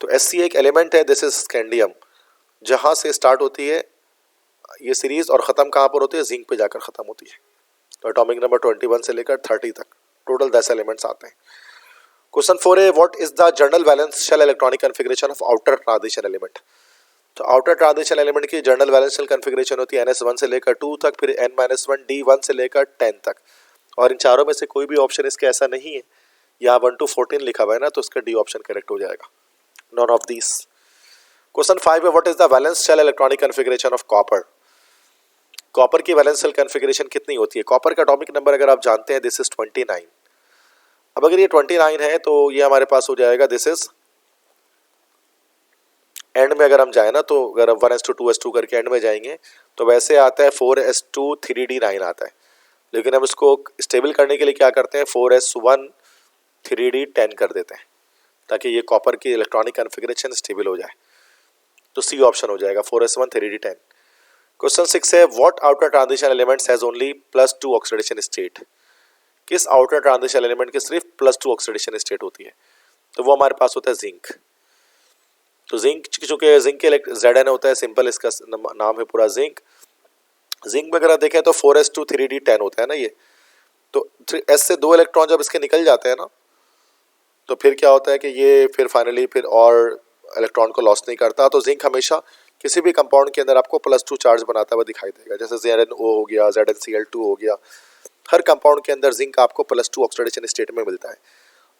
तो SC एक एलिमेंट है, दिस इज स्कैंडियम, जहाँ से स्टार्ट होती है ये सीरीज और ख़त्म कहाँ पर होती है? जिंक पे जाकर ख़त्म होती है। तो एटॉमिक नंबर 21 से लेकर 30 तक टोटल 10 एलिमेंट्स आते हैं। क्वेश्चन 4 है, what is the general valence shell electronic configuration of outer transition element. तो आउटर ट्रांजिशन एलिमेंट की जनरल वैलेंस शेल कन्फिग्रेशन होती है NS1 से लेकर 2 तक, फिर N-1 D1 से लेकर 10 तक। और इन चारों में से कोई भी ऑप्शन इसके ऐसा नहीं है, यहाँ 1 to 14 लिखा हुआ है ना, तो इसका डी ऑप्शन करेक्ट हो जाएगा, नॉन ऑफ दीज। क्वेश्चन 5 है, what is the valence shell electronic configuration of copper. Copper की वैलेंस शेल कन्फिग्रेशन कितनी होती है? कॉपर का एटॉमिक नंबर अगर आप जानते हैं, दिस इज 29। अब अगर ये 29 है तो ये हमारे पास हो जाएगा, दिस इज एंड में अगर हम जाए ना, तो अगर हम 1:2:2 करके एंड में जाएंगे तो वैसे आता है 4:2 3D9 आता है। लेकिन हम इसको स्टेबल करने के लिए क्या करते हैं, 4:1 3D10 कर देते हैं, ताकि ये कॉपर की इलेक्ट्रॉनिक कन्फिग्रेशन स्टेबल हो जाए। तो सी ऑप्शन हो जाएगा 4:1 3D10। क्वेश्चन 6 है, what outer transition elements has only +2 oxidation state. किस आउटर ट्रांजिशन एलिमेंट की सिर्फ +2 ऑक्सीडेशन स्टेट होती है? तो वो हमारे पास होता है जिंक। तो जिंक, चूंकि जिंक के Zn होता है सिंपल, इसका नाम है पूरा जिंक। जिंक में अगर आप देखें तो 4:2 3D10 होता है ना ये। तो S से 2 इलेक्ट्रॉन जब इसके निकल जाते हैं ना, तो फिर क्या होता है कि ये फिर फाइनली फिर और इलेक्ट्रॉन को लॉस नहीं करता। तो जिंक हमेशा किसी भी कंपाउंड के अंदर आपको +2 चार्ज बनाता हुआ दिखाई देगा, जैसे ZnO हो गया, ZnCl2 हो गया। हर कंपाउंड के अंदर जिंक आपको +2 ऑक्सीडेशन स्टेट में मिलता है,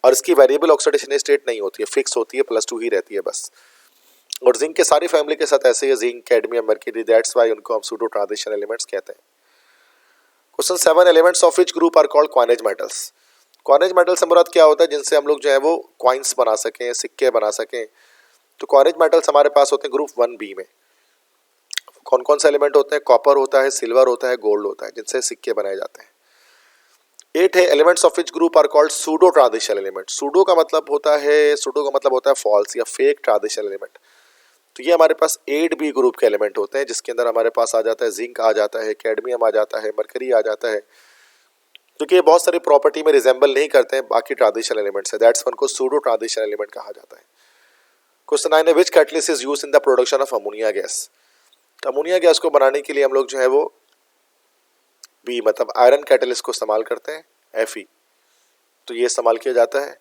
और इसकी वेरिएबल ऑक्सीडेशन स्टेट नहीं होती है, फिक्स होती है, +2 ही रहती है बस। और जिंक के सारी फैमिली के साथ ऐसे ही, zinc, cadmium, mercury, that's why उनको हम सूडो ट्रांजिशन एलिमेंट्स कहते हैं। Question 7, elements of which group are called coinage metals. Coinage metal से मुराद क्या होता है? जिनसे हम लोग जो है वो कॉइन्स बना सकें, सिक्के बना सकें। तो कॉइनेज मेटल्स हमारे पास होते हैं ग्रुप 1B में। कौन कौन से एलिमेंट होते हैं? कॉपर होता है, सिल्वर होता है, गोल्ड होता है, जिनसे सिक्के बनाए जाते हैं। 8 है, elements of which group are called pseudo transition element. Pseudo का मतलब होता है फॉल्स या फेक ट्रांजिशन एलिमेंट। तो ये हमारे पास 8B ग्रुप के एलिमेंट होते हैं, जिसके अंदर हमारे पास आ जाता है जिंक, आ जाता है कैडमियम, आ जाता है मरकरी, आ जाता है, क्योंकि ये बहुत सारी प्रॉपर्टी में रिजेंबल नहीं करते हैं बाकी ट्रांजिशन एलिमेंट्स है, दैट्स वन को सूडो ट्रांजिशन एलिमेंट कहा जाता है। क्वेश्चन 9 है, which catalyst is used in the production of ammonia gas. तो अमोनिया गैस को बनाने के लिए हम लोग जो है वो बी मतलब आयरन कैटलिस्ट को इस्तेमाल करते हैं, Fe। तो ये इस्तेमाल किया जाता है।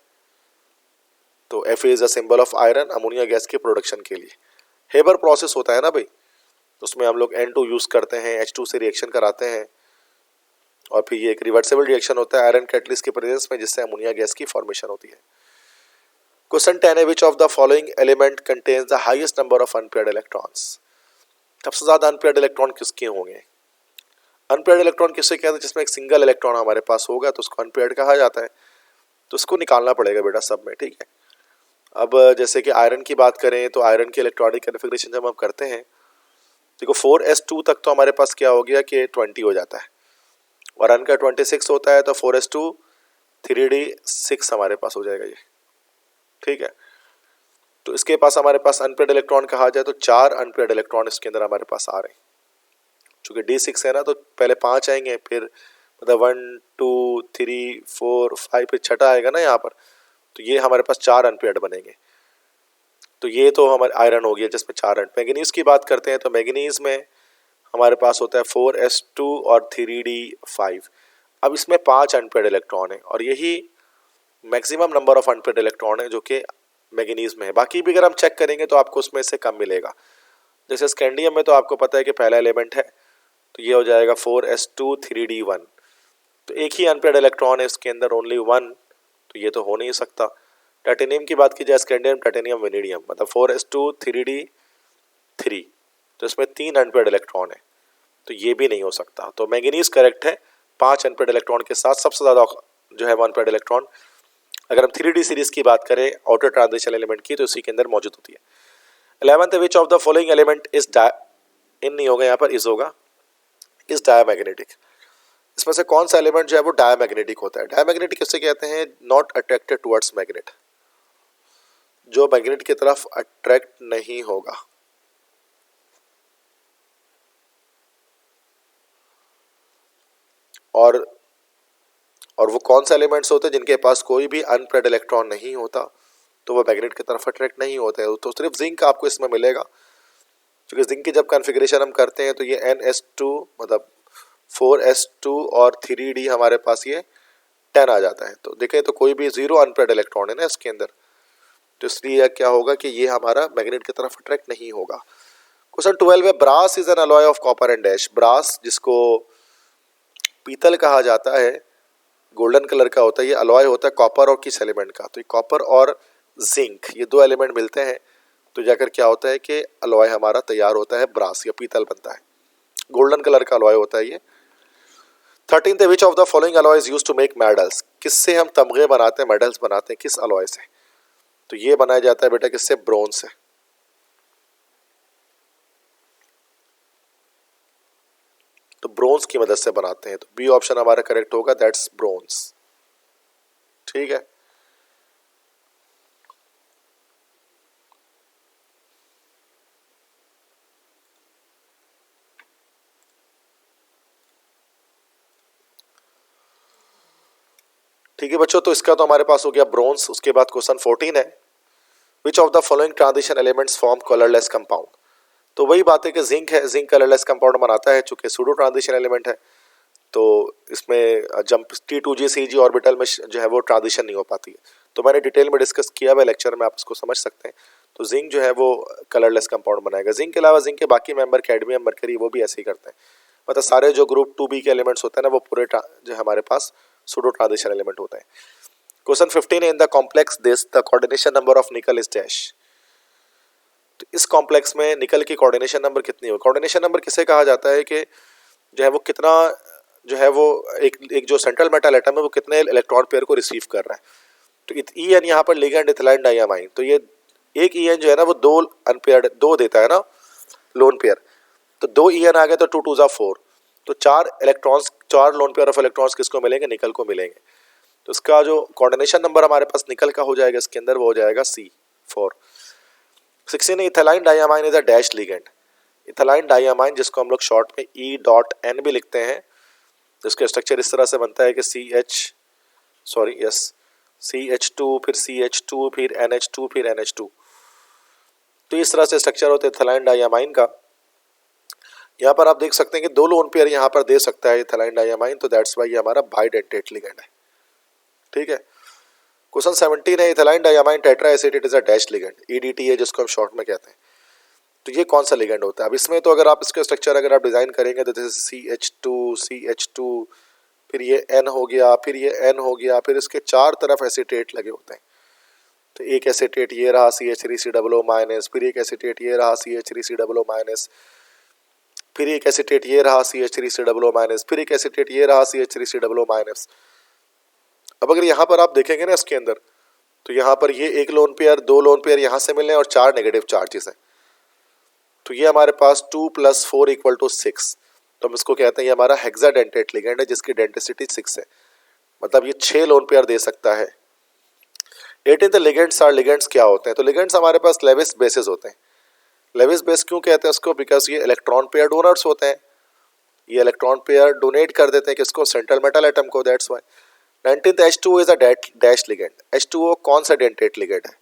तो Fe is a symbol of iron ammonia gas के प्रोडक्शन के लिए। हेबर प्रोसेस होता है ना भाई, तो उसमें हम लोग N2 यूज़ करते हैं, H2 से रिएक्शन कराते हैं, और फिर ये एक रिवर्सिबल रिएक्शन होता है आयरन कैटलिस्ट की प्रेजेंस में, जिससे अमोनिया गैस की फॉर्मेशन होती है। क्वेश्चन 10 है, which of the following element contains the highest number of unpaired electrons. सबसे ज्यादा अनपेयर्ड इलेक्ट्रॉन किसके होंगे? अनपेयर्ड इलेक्ट्रॉन किससे कहते हैं? जिसमें एक सिंगल इलेक्ट्रॉन हमारे पास होगा तो उसको अनपेयर्ड कहा जाता है। तो उसको निकालना पड़ेगा बेटा सब में, ठीक है। अब जैसे कि आयरन की बात करें तो आयरन की इलेक्ट्रॉनिक कन्फिग्रेशन जब हम करते हैं, देखो 4s2 तक तो हमारे पास क्या हो गया कि 20 हो जाता है, और अन का 26 होता है, तो 4s2 3d6 हमारे पास हो जाएगा ये, ठीक है। तो इसके पास हमारे पास अनपेयर्ड इलेक्ट्रॉन कहा जाए तो 4 अनपेयर्ड इलेक्ट्रॉन इसके अंदर हमारे पास आ रहे हैं। चूंकि d6 है ना, तो पहले 5 आएंगे, फिर मतलब 1 2 3 4 5, फिर छठा आएगा ना यहाँ पर, तो ये हमारे पास 4 अनपेयर्ड बनेंगे। तो ये तो हमारे आयरन हो गया जिसमें 4 मैंगनीज की बात करते हैं तो मैंगनीज में हमारे पास होता है 4s2 और 3d5। अब इसमें 5 अनपेयर्ड इलेक्ट्रॉन है, और यही maximum number of unpaired electron है जो कि मैंगनीज में है। बाकी भी अगर हम चेक करेंगे तो आपको उसमें से कम मिलेगा। जैसे स्कैंडियम में तो आपको पता है कि पहला एलिमेंट है, तो ये हो जाएगा 4s2 3d1। तो एक ही अनपेयर्ड इलेक्ट्रॉन है इसके अंदर, ओनली 1, तो ये तो हो नहीं सकता। टाइटेनियम की बात की जाए, स्कैंडियम टाइटेनियम वेनेडियम, मतलब 4s2 3d3, तो इसमें 3 अनपेयर्ड इलेक्ट्रॉन है, तो ये भी नहीं हो सकता। तो मैंगनीज करेक्ट है 5 अनपेयर्ड इलेक्ट्रॉन के साथ। सबसे ज़्यादा जो है अनपेयर्ड इलेक्ट्रॉन अगर हम 3d सीरीज की बात करें आउटर ट्रांजिशन एलिमेंट की, तो इसी के अंदर मौजूद होती है। 11th, which of the following element is in नहीं होगा, यहाँ पर इज होगा, इज डायमैग्नेटिक। इसमें से कौन सा एलिमेंट जो है वो डायमैग्नेटिक होता है? डायमैग्नेटिक किससे कहते हैं? नॉट अट्रैक्टेड टुवर्ड्स मैग्नेट, जो मैग्नेट की तरफ अट्रैक्ट नहीं होगा। और वो कौन सा एलिमेंट्स होते हैं जिनके पास कोई भी अनपेयर्ड इलेक्ट्रॉन नहीं होता, तो वो मैग्नेट की तरफ अट्रैक्ट नहीं होते हैं। तो सिर्फ जिंक आपको इसमें मिलेगा, क्योंकि जिंक की जब कॉन्फ़िगरेशन हम करते हैं तो ये NS2 मतलब 4s2 और 3d हमारे पास ये 10 आ जाता है। तो देखें तो कोई भी 0 अनपेयर्ड इलेक्ट्रॉन है ना इसके अंदर, तो इसलिए क्या होगा कि ये हमारा मैग्नेट की तरफ अट्रैक्ट नहीं होगा। क्वेश्चन 12 है, brass is an alloy of copper and dash. Brass जिसको पीतल कहा जाता है, गोल्डन कलर का होता है, ये अलॉय होता है कॉपर और किस एलिमेंट का? तो ये कॉपर और जिंक, ये दो एलिमेंट मिलते हैं तो जाकर क्या होता है कि अलॉय हमारा तैयार होता है, ब्रास या पीतल बनता है। गोल्डन कलर का अलॉय होता है ये। 13th, which of the following alloys used to make medals. किससे हम तमगे बनाते हैं, मेडल्स बनाते हैं, किस अलॉय से? तो ये बनाया जाता है बेटा किससे? ब्रोंज से। तो ब्रोंज की मदद से बनाते हैं, तो बी ऑप्शन हमारा करेक्ट होगा, दैट्स ब्रोंज, ठीक है। ठीक है बच्चों, तो इसका तो हमारे पास हो गया ब्रोंज। उसके बाद क्वेश्चन 14 है, which of the following transition elements form colourless compound. तो वही बात है कि जिंक है, जिंक कलरलेस कंपाउंड बनाता है, चूंकि सूडो ट्रांजिशन एलिमेंट है, तो इसमें जब T2G CG ऑर्बिटल में जो है वो ट्रांजिशन नहीं हो पाती है। तो मैंने डिटेल में डिस्कस किया हुआ लेक्चर में, आप इसको समझ सकते हैं। तो जिंक जो है वो कलरलेस कंपाउंड बनाएगा। जिंक के अलावा जिंक के बाकी मेंबर कैडमियम, मरकरी, वो भी ऐसे ही करते हैं। मतलब सारे जो ग्रुप 2B के एलिमेंट्स होते हैं ना, वो पूरे जो हमारे पास सूडो ट्रांजिशन एलिमेंट होते हैं। क्वेश्चन 15 है, in the complex this the coordination number of निकल इज डैश। तो इस कॉम्प्लेक्स में निकल की कोऑर्डिनेशन नंबर कितनी हो? कोऑर्डिनेशन नंबर किसे कहा जाता है कि जो है वो कितना जो है वो एक जो सेंट्रल मेटल एटम है वो कितने इलेक्ट्रॉन पेयर को रिसीव कर रहा है। तो EN यहाँ पर लिगेंड इथिलाइन डायमाइन, तो ये एक EN जो है ना वो 2 अनपेयर्ड 2 देता है ना, लोन पेयर। तो 2 EN आ गए तो 2 2 4, तो 4 electrons, 4 lone pair of electrons किसको मिलेंगे? निकल को मिलेंगे। तो इसका जो कोऑर्डिनेशन नंबर हमारे पास निकल का हो जाएगा इसके अंदर, वो हो जाएगा C4। 16 ethylene diamine is a dash ligand. Ethylene diamine जिसको हम लोग शॉर्ट में E.N भी लिखते हैं, जिसका स्ट्रक्चर इस तरह से बनता है कि CH2 फिर CH2 फिर NH2 फिर NH2। तो इस तरह से स्ट्रक्चर होता है इथिलाइन डायमाइन का। यहाँ पर आप देख सकते हैं कि 2 लोन पेयर यहाँ पर दे सकता है इथिलाइन डायमाइन, तो दैट्स वाई ये हमारा बाइडेंटेट लिगेंड है, ठीक है। क्वेश्चन 17 है, ethylene diamine tetra acetate is a dash ligand, EDTA जिसको हम शॉर्ट में कहते हैं। तो ये कौन सा लिगेंड होता है? अब इसमें तो अगर आप इसका स्ट्रक्चर अगर आप डिजाइन करेंगे तो जैसे CH2 CH2 फिर ये N हो गया, फिर ये N हो गया, फिर इसके चार तरफ एसीटेट लगे होते हैं। तो एक एसीटेट ये रहा CH3COO माइनस, फिर एक एसीटेट ये रहा CH3COO माइनस, फिर एक एसीटेट ये रहा CH3COO माइनस, फिर एक एसीटेट ये रहा CH3COO माइनस। अब अगर यहाँ पर आप देखेंगे ना इसके अंदर, तो यहाँ पर ये एक लोन पेयर, दो लोन पेयर यहाँ से मिलने और चार नेगेटिव चार्जेस हैं। तो ये हमारे पास 2 + 4 = 6। तो हम इसको कहते हैं ये हमारा हेक्साडेंटेट लिगेंड है जिसकी डेंसिटी 6 है, मतलब ये 6 लोन पेयर दे सकता है। 18 लिगेंड्स आर लिगेंड्स क्या होते हैं? तो लिगेंड्स हमारे पास लेविस बेसेस होते हैं। लेविस बेस क्यों कहते हैं उसको? बिकॉज ये इलेक्ट्रॉन पेयर डोनर्स होते हैं, ये इलेक्ट्रॉन पेयर डोनेट कर देते हैं किसको? सेंट्रल मेटल एटम को। That's why 19th H2O is a dash ligand. H2O कौन सा डेंटेट लिगेंड है?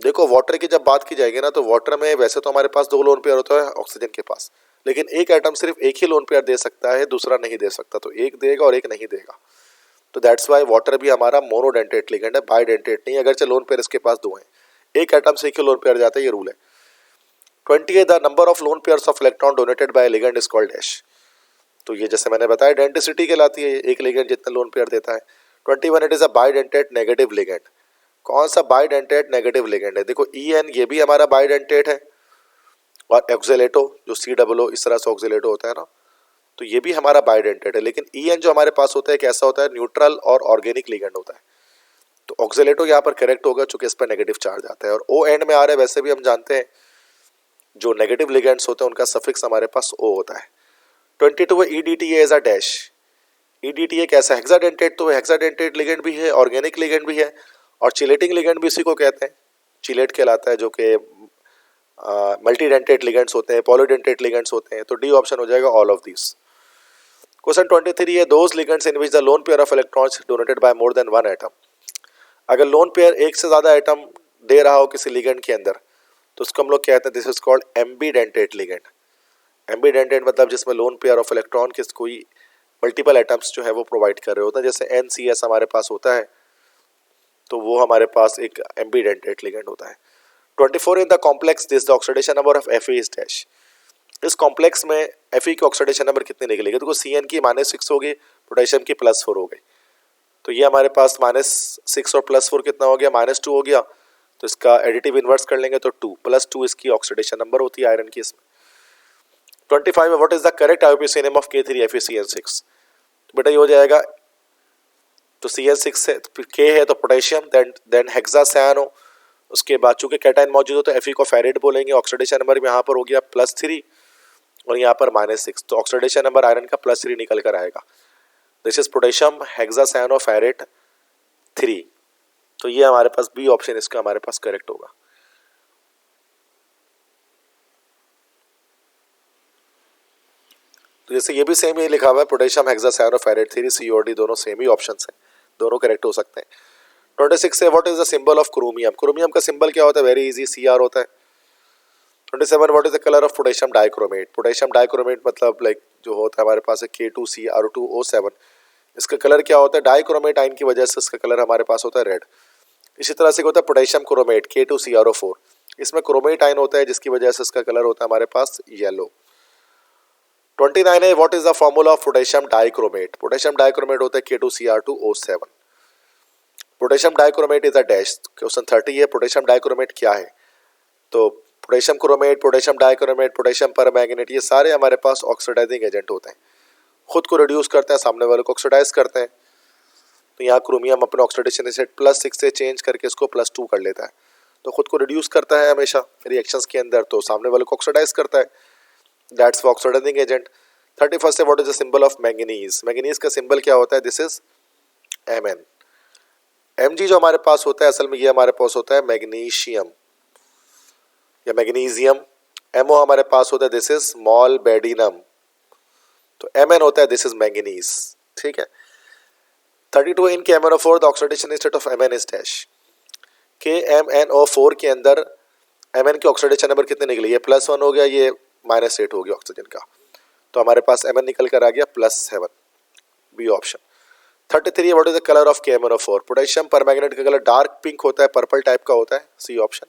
देखो वाटर की जब बात की जाएगी ना, तो वाटर में वैसे तो हमारे पास 2 लोन पेयर होता है ऑक्सीजन के पास, लेकिन एक एटम सिर्फ एक ही लोन पेयर दे सकता है, दूसरा नहीं दे सकता। तो एक देगा और एक नहीं देगा। तो दैट्स वाई वाटर भी हमारा मोनोडेंटेट लिगेंड है, बाइडेंटेट नहीं। अगर चलो लोन पेयर इसके पास 2 हैं, एक एटम से एक ही लोन पेयर जाता है, ये रूल है। 20 the number of lone pairs of electron donated bye ligand is called dash. तो ये जैसे मैंने बताया डेंसिटी कहलाती है, एक लिगेंड जितना लोन पेयर देता है। 21 it is a bidentate negative ligand. कौन सा बाइडेंटेट नेगेटिव लिगेंड है? देखो EN ये भी हमारा बाइडेंटेट है, और ऑक्जेलेटो जो COO इस तरह से ऑक्जेलेटो होता है ना, तो ये भी हमारा बाइडेंटेट है। लेकिन EN जो हमारे पास होता है कैसा होता है? न्यूट्रल और ऑर्गेनिक लिगेंड होता है। तो ऑक्जेलेटो यहाँ पर करेक्ट होगा चूंकि इस पर नेगेटिव चार्ज आता है, और O एंड में आ रहा है। वैसे भी हम जानते हैं जो नेगेटिव लिगेंड्स होते हैं उनका सफिक्स हमारे पास O होता है। 22 EDTA is a dash. EDTA कैसा? हेक्साडेंटेट। तो हेक्साडेंटेट लिगेंड भी है, ऑर्गेनिक लिगेंड भी है, और चिलेटिंग लिगेंड भी इसी को कहते हैं, चिलेट कहलाता है, जो कि मल्टीडेंटेट लिगेंड्स होते हैं, पॉलीडेंटेट लिगेंड्स होते हैं। तो डी ऑप्शन हो जाएगा ऑल ऑफ दिस। क्वेश्चन 23 है those ligands in which the lone pair of electrons donated bye more than 1 atom. अगर लोन पेयर एक से ज्यादा एटम दे रहा हो किसी लिगेंड के अंदर, तो उसको हम लोग कहते हैं this is called ambidentate ligand. Ambidentate मतलब जिसमें लोन पेयर ऑफ इलेक्ट्रॉन के कोई मल्टीपल एटम्स जो है वो प्रोवाइड कर रहे होते हैं। जैसे NCS हमारे पास होता है, तो वो हमारे पास एक एम्बीडेंटेट लिगेंड होता है। 24 in the complex this the oxidation number of Fe is dash. इस कॉम्प्लेक्स में Fe की ऑक्सीडेशन नंबर कितनी निकलेगी? तो CN की -6 होगी, पोटेशियम की +4 हो गई। तो ये हमारे पास -6 और +4 कितना हो गया? -2 हो गया। तो इसका एडिटिव इन्वर्स कर लेंगे तो 2 +2 इसकी ऑक्सीडेशन नंबर होती है आयरन की इसमें। 25 में what is the correct IUPAC name of K3FeCN6? तो बेटा ये हो जाएगा, तो CN6 है, K है तो पोटेशियम, देन हेक्सासायानो। उसके बाद चूंकि कैटायन मौजूद हो तो Fe को फेरेट बोलेंगे। ऑक्सीडेशन नंबर यहाँ पर हो गया +3 और यहाँ पर -6, तो ऑक्सीडेशन नंबर आयरन का +3 निकल कर आएगा। This is potassium hexacyano ferrate 3। तो ये हमारे पास बी ऑप्शन इसका हमारे पास करेक्ट होगा। तो जैसे ये भी सेम ही लिखा हुआ है, पोटेशियम हेक्सासायानो फेरेट 3 COD, दोनों सेम ही ऑप्शंस हैं, दोनों करेक्ट हो सकते हैं। 26 है what is the symbol of chromium? Chromium का सिंबल क्या होता है? वेरी इजी, CR होता है। 27 what is the colour of potassium dichromate? Potassium dichromate मतलब लाइक जो होता है हमारे पास है K2CR2O7। इसका कलर क्या होता है? डाइक्रोमेट आयन की वजह से इसका कलर हमारे पास होता है रेड। इसी तरह से होता है पोटेशियम क्रोमेट K2CrO4, इसमें क्रोमेट आयन होता है जिसकी वजह से इसका कलर होता है हमारे पास येलो। 29 है what is the formula of potassium dichromate? Potassium dichromate होता है K2CR2O7। Potassium dichromate is a dash. Question 30 है पोटेशियम डाइक्रोमेट क्या है? तो potassium chromate, potassium dichromate, potassium permanganate, ये सारे हमारे पास ऑक्सीडाइजिंग एजेंट होते हैं, खुद को रिड्यूस करते हैं, सामने वाले को ऑक्सीडाइज करते हैं। तो यहाँ क्रोमियम अपने ऑक्सीडेशन स्टेट +6 से चेंज करके इसको +2 कर लेता है, तो खुद को रिड्यूस करता है हमेशा रिएक्शंस के अंदर, तो सामने वाले को ऑक्सीडाइज करता है। That's oxidising agent. 31 है what is the symbol of manganese? Manganese का सिंबल क्या होता है? This is Mn। Mg जो हमारे पास होता है असल में ये हमारे पास होता है मैग्नीशियम या मैग्नीशियम। MO हमारे पास होता है दिस इज मोलबेडिनम। तो Mn होता है दिस इज मैंगनीज, ठीक है। 32 इन KMnO4 the oxidation state of Mn is dash. KMnO4 के अंदर Mn की ऑक्सीडेशन नंबर कितने निकले? ये +1 हो गया, ये -8 हो गया ऑक्सीजन का, तो हमारे पास Mn निकल कर आ गया +7, B option. 33 what is the colour of KMnO4? Potassium permanganate का कलर डार्क पिंक होता है, पर्पल टाइप का होता है, C option.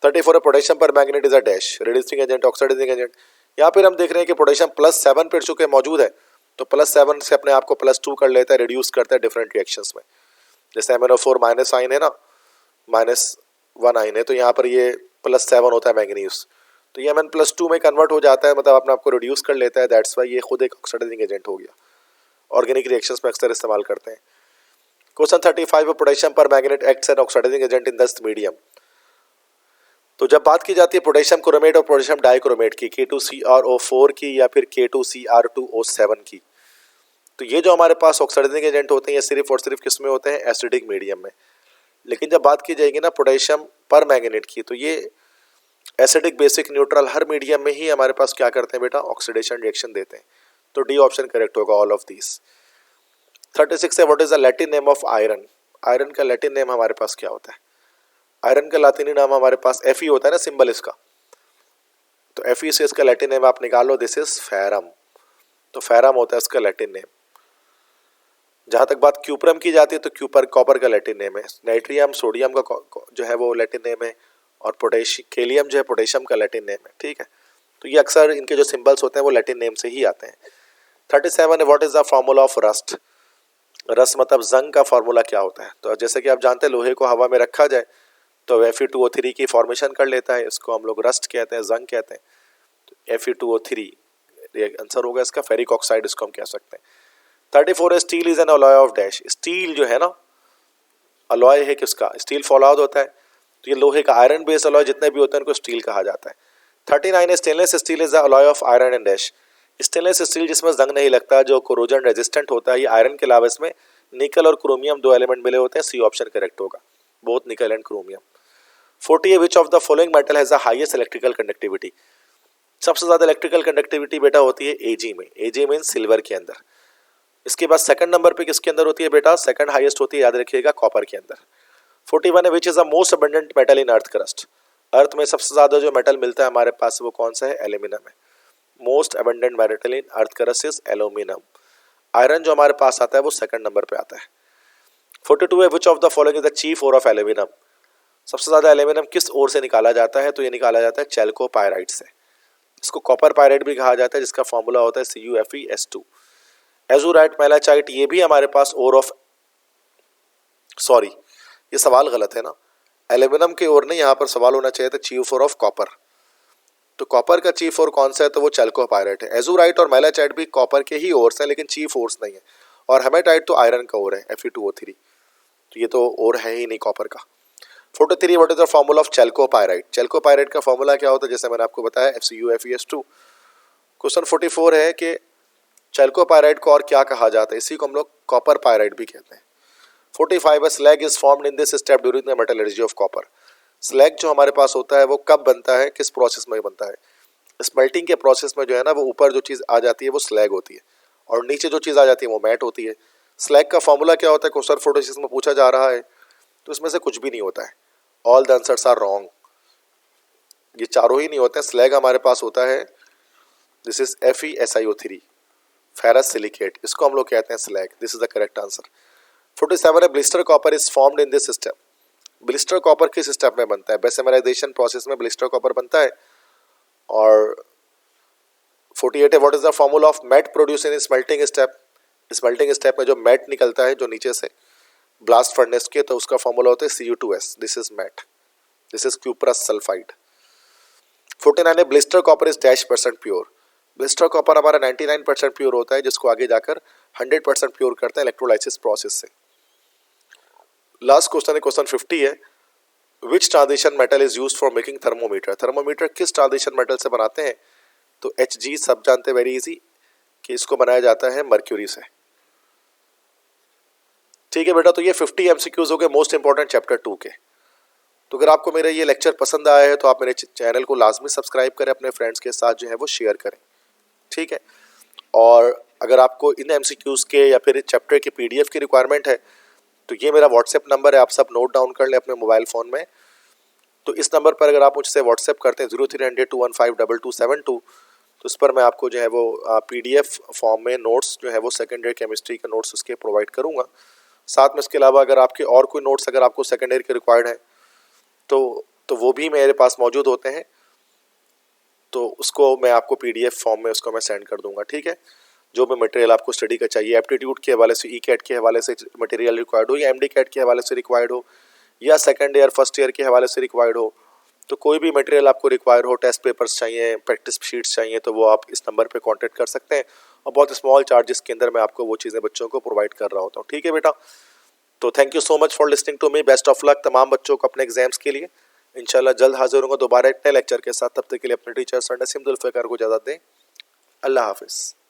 34 potassium permanganate is a dash, reducing agent, oxidising agent. यहाँ पर हम देख रहे हैं कि पोटेशियम +7 पे चुके मौजूद है, तो +7 से अपने आप को +2 कर लेता है, रिड्यूस करता है डिफरेंट रिएक्शंस में। जैसे MnO4 माइनस आइन है ना, -1 आइन है, तो यहाँ पर ये +7 होता है मैंगनीज, तो ये Mn+2 में कन्वर्ट हो जाता है, मतलब अपने आप को रिड्यूस कर लेता है। दैट्स वाई ये खुद एक ऑक्सीडाइजिंग एजेंट हो गया। ऑर्गेनिक रिएक्शंस में अक्सर इस्तेमाल करते हैं। Question 35, potassium permanganate acts an oxidising agent in this medium. तो जब बात की जाती है पोटेशियम क्रोमेट और पोटेशियम डाइक्रोमेट की, K2CrO4 की या फिर K2Cr2O7 की, तो ये जो हमारे पास ऑक्सीडाइजिंग एजेंट होते हैं ये सिर्फ और सिर्फ किस में होते हैं, एसिडिक मीडियम में। लेकिन जब बात की जाएगी ना पोटेशियम पर मैग्नेट की, तो ये एसिडिक, बेसिक, न्यूट्रल हर मीडियम में ही हमारे पास क्या करते हैं बेटा, ऑक्सीडेशन रिएक्शन देते हैं। तो डी ऑप्शन करेक्ट होगा, ऑल ऑफ दीज। 36 है, what is the Latin name of iron. Iron का लैटिन नेम हमारे पास क्या होता है? आयरन का लातिनी नाम हमारे पास Fe होता है ना, सिंबल इसका, तो Fe से इसका लैटिन नेम आप निकालो, दिस इज फेरम। तो फेरम होता है इसका लैटिन नेम। जहां तक बात क्यूप्रम की जाती है तो क्यूपर कॉपर का लैटिन नेम है, नाइट्रियम सोडियम का जो है वो लैटिन नेम है, और केलियम जो है पोटेशियम का लैटिन नेम है। ठीक है, तो ये अक्सर इनके जो सिंबल्स होते हैं वो लैटिन नेम से ही आते हैं। 37 है, what is the formula of rust. Rust मतलब जंग का फॉर्मूला क्या होता है? तो जैसे कि आप जानते हैं लोहे को हवा में रखा जाए तो Fe2O3 की फॉर्मेशन कर लेता है, इसको हम लोग रस्ट कहते हैं, जंग कहते हैं। तो Fe2O3 आंसर होगा इसका, फेरिक ऑक्साइड इसको हम कह सकते हैं। 34 है, steel is an alloy of dash. Steel जो है ना, अलॉय है किसका, स्टील फॉलोआउट होता है, तो ये लोहे का आयरन बेस्ड अलॉय जितने भी होते हैं उनको स्टील कहा जाता है। 39 है, stainless steel is the alloy of iron and dash. Stainless steel जिसमें जंग नहीं लगता, जो कोरोजन रेजिस्टेंट होता है, ये आयरन के अलावा इसमें निकल और क्रोमियम दो एलिमेंट मिले होते हैं। सी ऑप्शन करेक्ट होगा, बोथ निकल एंड क्रोमियम। 40 है, which of the following metal has the highest electrical conductivity. सबसे ज्यादा इलेक्ट्रिकल कंडक्टिविटी बेटा होती है Ag में, Ag मीन सिल्वर के अंदर। इसके बाद सेकंड नंबर पे किसके अंदर होती है बेटा, सेकंड हाईएस्ट होती है, याद रखिएगा, कॉपर के अंदर। 41 है, which is the most abundant metal in earth crust. Earth में सबसे ज्यादा जो मेटल मिलता है हमारे पास वो कौन सा है, एल्यूमिनियम है। Most abundant metal in earth crust is aluminium. Iron जो हमारे पास आता है वो सेकंड नंबर पे आता है। 42 है, which of the following is the chief ore of aluminium. सबसे ज्यादा एल्यूमिनियम किस ओर से निकाला जाता है? तो ये निकाला जाता है चैल्कोपायराइट से। इसको कॉपर पायराइट भी कहा जाता है, जिसका फॉर्मूला होता है CuFeS2। एजुराइट, मैलाचाइट, ये भी हमारे पास ओर ऑफ, सॉरी ये सवाल गलत है ना, एल्यूमिनियम की ओर नहीं, यहाँ पर सवाल होना चाहिए था चीफ ओर ऑफ कॉपर। तो कॉपर का चीफ ओर कौन सा है? तो वो चैल्कोपायराइट है। एजुराइट और मैलाचाइट भी कॉपर के ही ओर्स हैं, लेकिन चीफ ओर्स नहीं है। और हेमेटाइट तो आयरन का ओर है, Fe2O3, तो ये तो ओर है ही नहीं कॉपर का। 43, what is the formula of chalcopyrite. Chalcopyrite का फॉर्मूला क्या होता है? जैसे मैंने आपको बताया, CuFeS2। क्वेश्चन 44 है कि चैल्कोपायराइट को और क्या कहा जाता है? इसी को हम लोग कॉपर पायराइट भी कहते हैं। 45 है, slag is formed in this step during the metallurgy of copper. Slag जो हमारे पास होता है वो कब बनता है, किस प्रोसेस में बनता है? स्मेल्टिंग के प्रोसेस में जो है ना, वो ऊपर जो चीज़ आ जाती है वो स्लैग होती है, और नीचे जो चीज़ आ जाती है वो मैट होती है। स्लैग का फॉर्मूला क्या होता है? क्वेश्चन 46 में पूछा जा रहा है, तो इसमें से कुछ भी नहीं होता है। All the answers are wrong, ये चारों ही नहीं होते हैं। स्लैग हमारे पास होता है, this is FeSiO3, ferrous silicate, इसको हम लोग कहते हैं slag. This is the correct answer. 47 है, blister copper is formed in this system. Blister copper किस स्टेप में बनता है? बेसेमराइजेशन प्रोसेस में ब्लिस्टर कॉपर बनता है। और 48 है, what is the formula of matte produce in smelting step. Smelting step में जो मैट निकलता है जो नीचे से ब्लास्ट फर्नेस के, तो उसका फॉर्मूला होता है Cu2S, this is matte, this is cuprous sulphide. 49 है, blister copper is -% pure. Blister copper हमारा 99% प्योर होता है, जिसको आगे जाकर 100% प्योर करते हैं इलेक्ट्रोलाइसिस प्रोसेस से। लास्ट क्वेश्चन है, क्वेश्चन 50 है, विच transition metal is used for making thermometer. Thermometer किस ट्रांजिशन मेटल से बनाते हैं? तो Hg सब जानते हैं, वेरी इजी, कि इसको बनाया जाता है मर्क्यूरी से। ठीक है बेटा, तो ये 50 MCQs हो गए मोस्ट इंपॉर्टेंट चैप्टर 2 के। तो अगर आपको मेरा ये लेक्चर पसंद आया है तो आप मेरे चैनल को लाजमी सब्सक्राइब करें, अपने फ्रेंड्स के साथ जो है वो शेयर करें, ठीक है। और अगर आपको इन MCQs के या फिर चैप्टर के PDF की रिक्वायरमेंट है तो ये मेरा व्हाट्सएप नंबर है, आप सब नोट डाउन कर लें अपने मोबाइल फ़ोन में। तो इस नंबर पर अगर आप मुझसे व्हाट्सएप करते हैं 0300-215-2272, तो इस पर मैं आपको जो है वो PDF फॉर्म में नोट्स जो है वो सेकेंड ईयर केमिस्ट्री के नोट्स उसके प्रोवाइड करूँगा। साथ में इसके अलावा अगर आपके और कोई नोट्स अगर आपको सेकेंड ईयर के रिक्वायर्ड हैं तो वो भी मेरे पास मौजूद होते हैं, तो उसको मैं आपको PDF फॉर्म में उसको मैं सेंड कर दूंगा, ठीक है। जो भी मटेरियल आपको स्टडी का चाहिए, एप्टीट्यूड के हवाले से, ई-कैट के हवाले से मटेरियल रिक्वायर्ड हो, या एमडी कैट के हवाले से रिक्वायर्ड हो, या सेकंड ईयर फर्स्ट ईयर के हवाले से रिक्वायर्ड हो, तो कोई भी मटेरियल आपको रिक्वायर हो, टेस्ट पेपर्स चाहिए, प्रैक्टिस शीट्स चाहिए, तो वो आप इस नंबर पे कांटेक्ट कर सकते हैं और बहुत स्मॉल चार्जेस के अंदर मैं आपको वो चीज़ें बच्चों को प्रोवाइड कर रहा होता हूँ। ठीक है बेटा, तो thank you so much for listening to me. Best of luck तमाम बच्चों को अपने एग्जाम्स के लिए। इंशाल्लाह जल्द हाजिर होंगे दोबारा एक नए लेक्चर के साथ। तब तक के लिए अपने टीचर सर नसीम जुल्फ़िकार को इजाज़त दें। अल्लाह हाफिज़।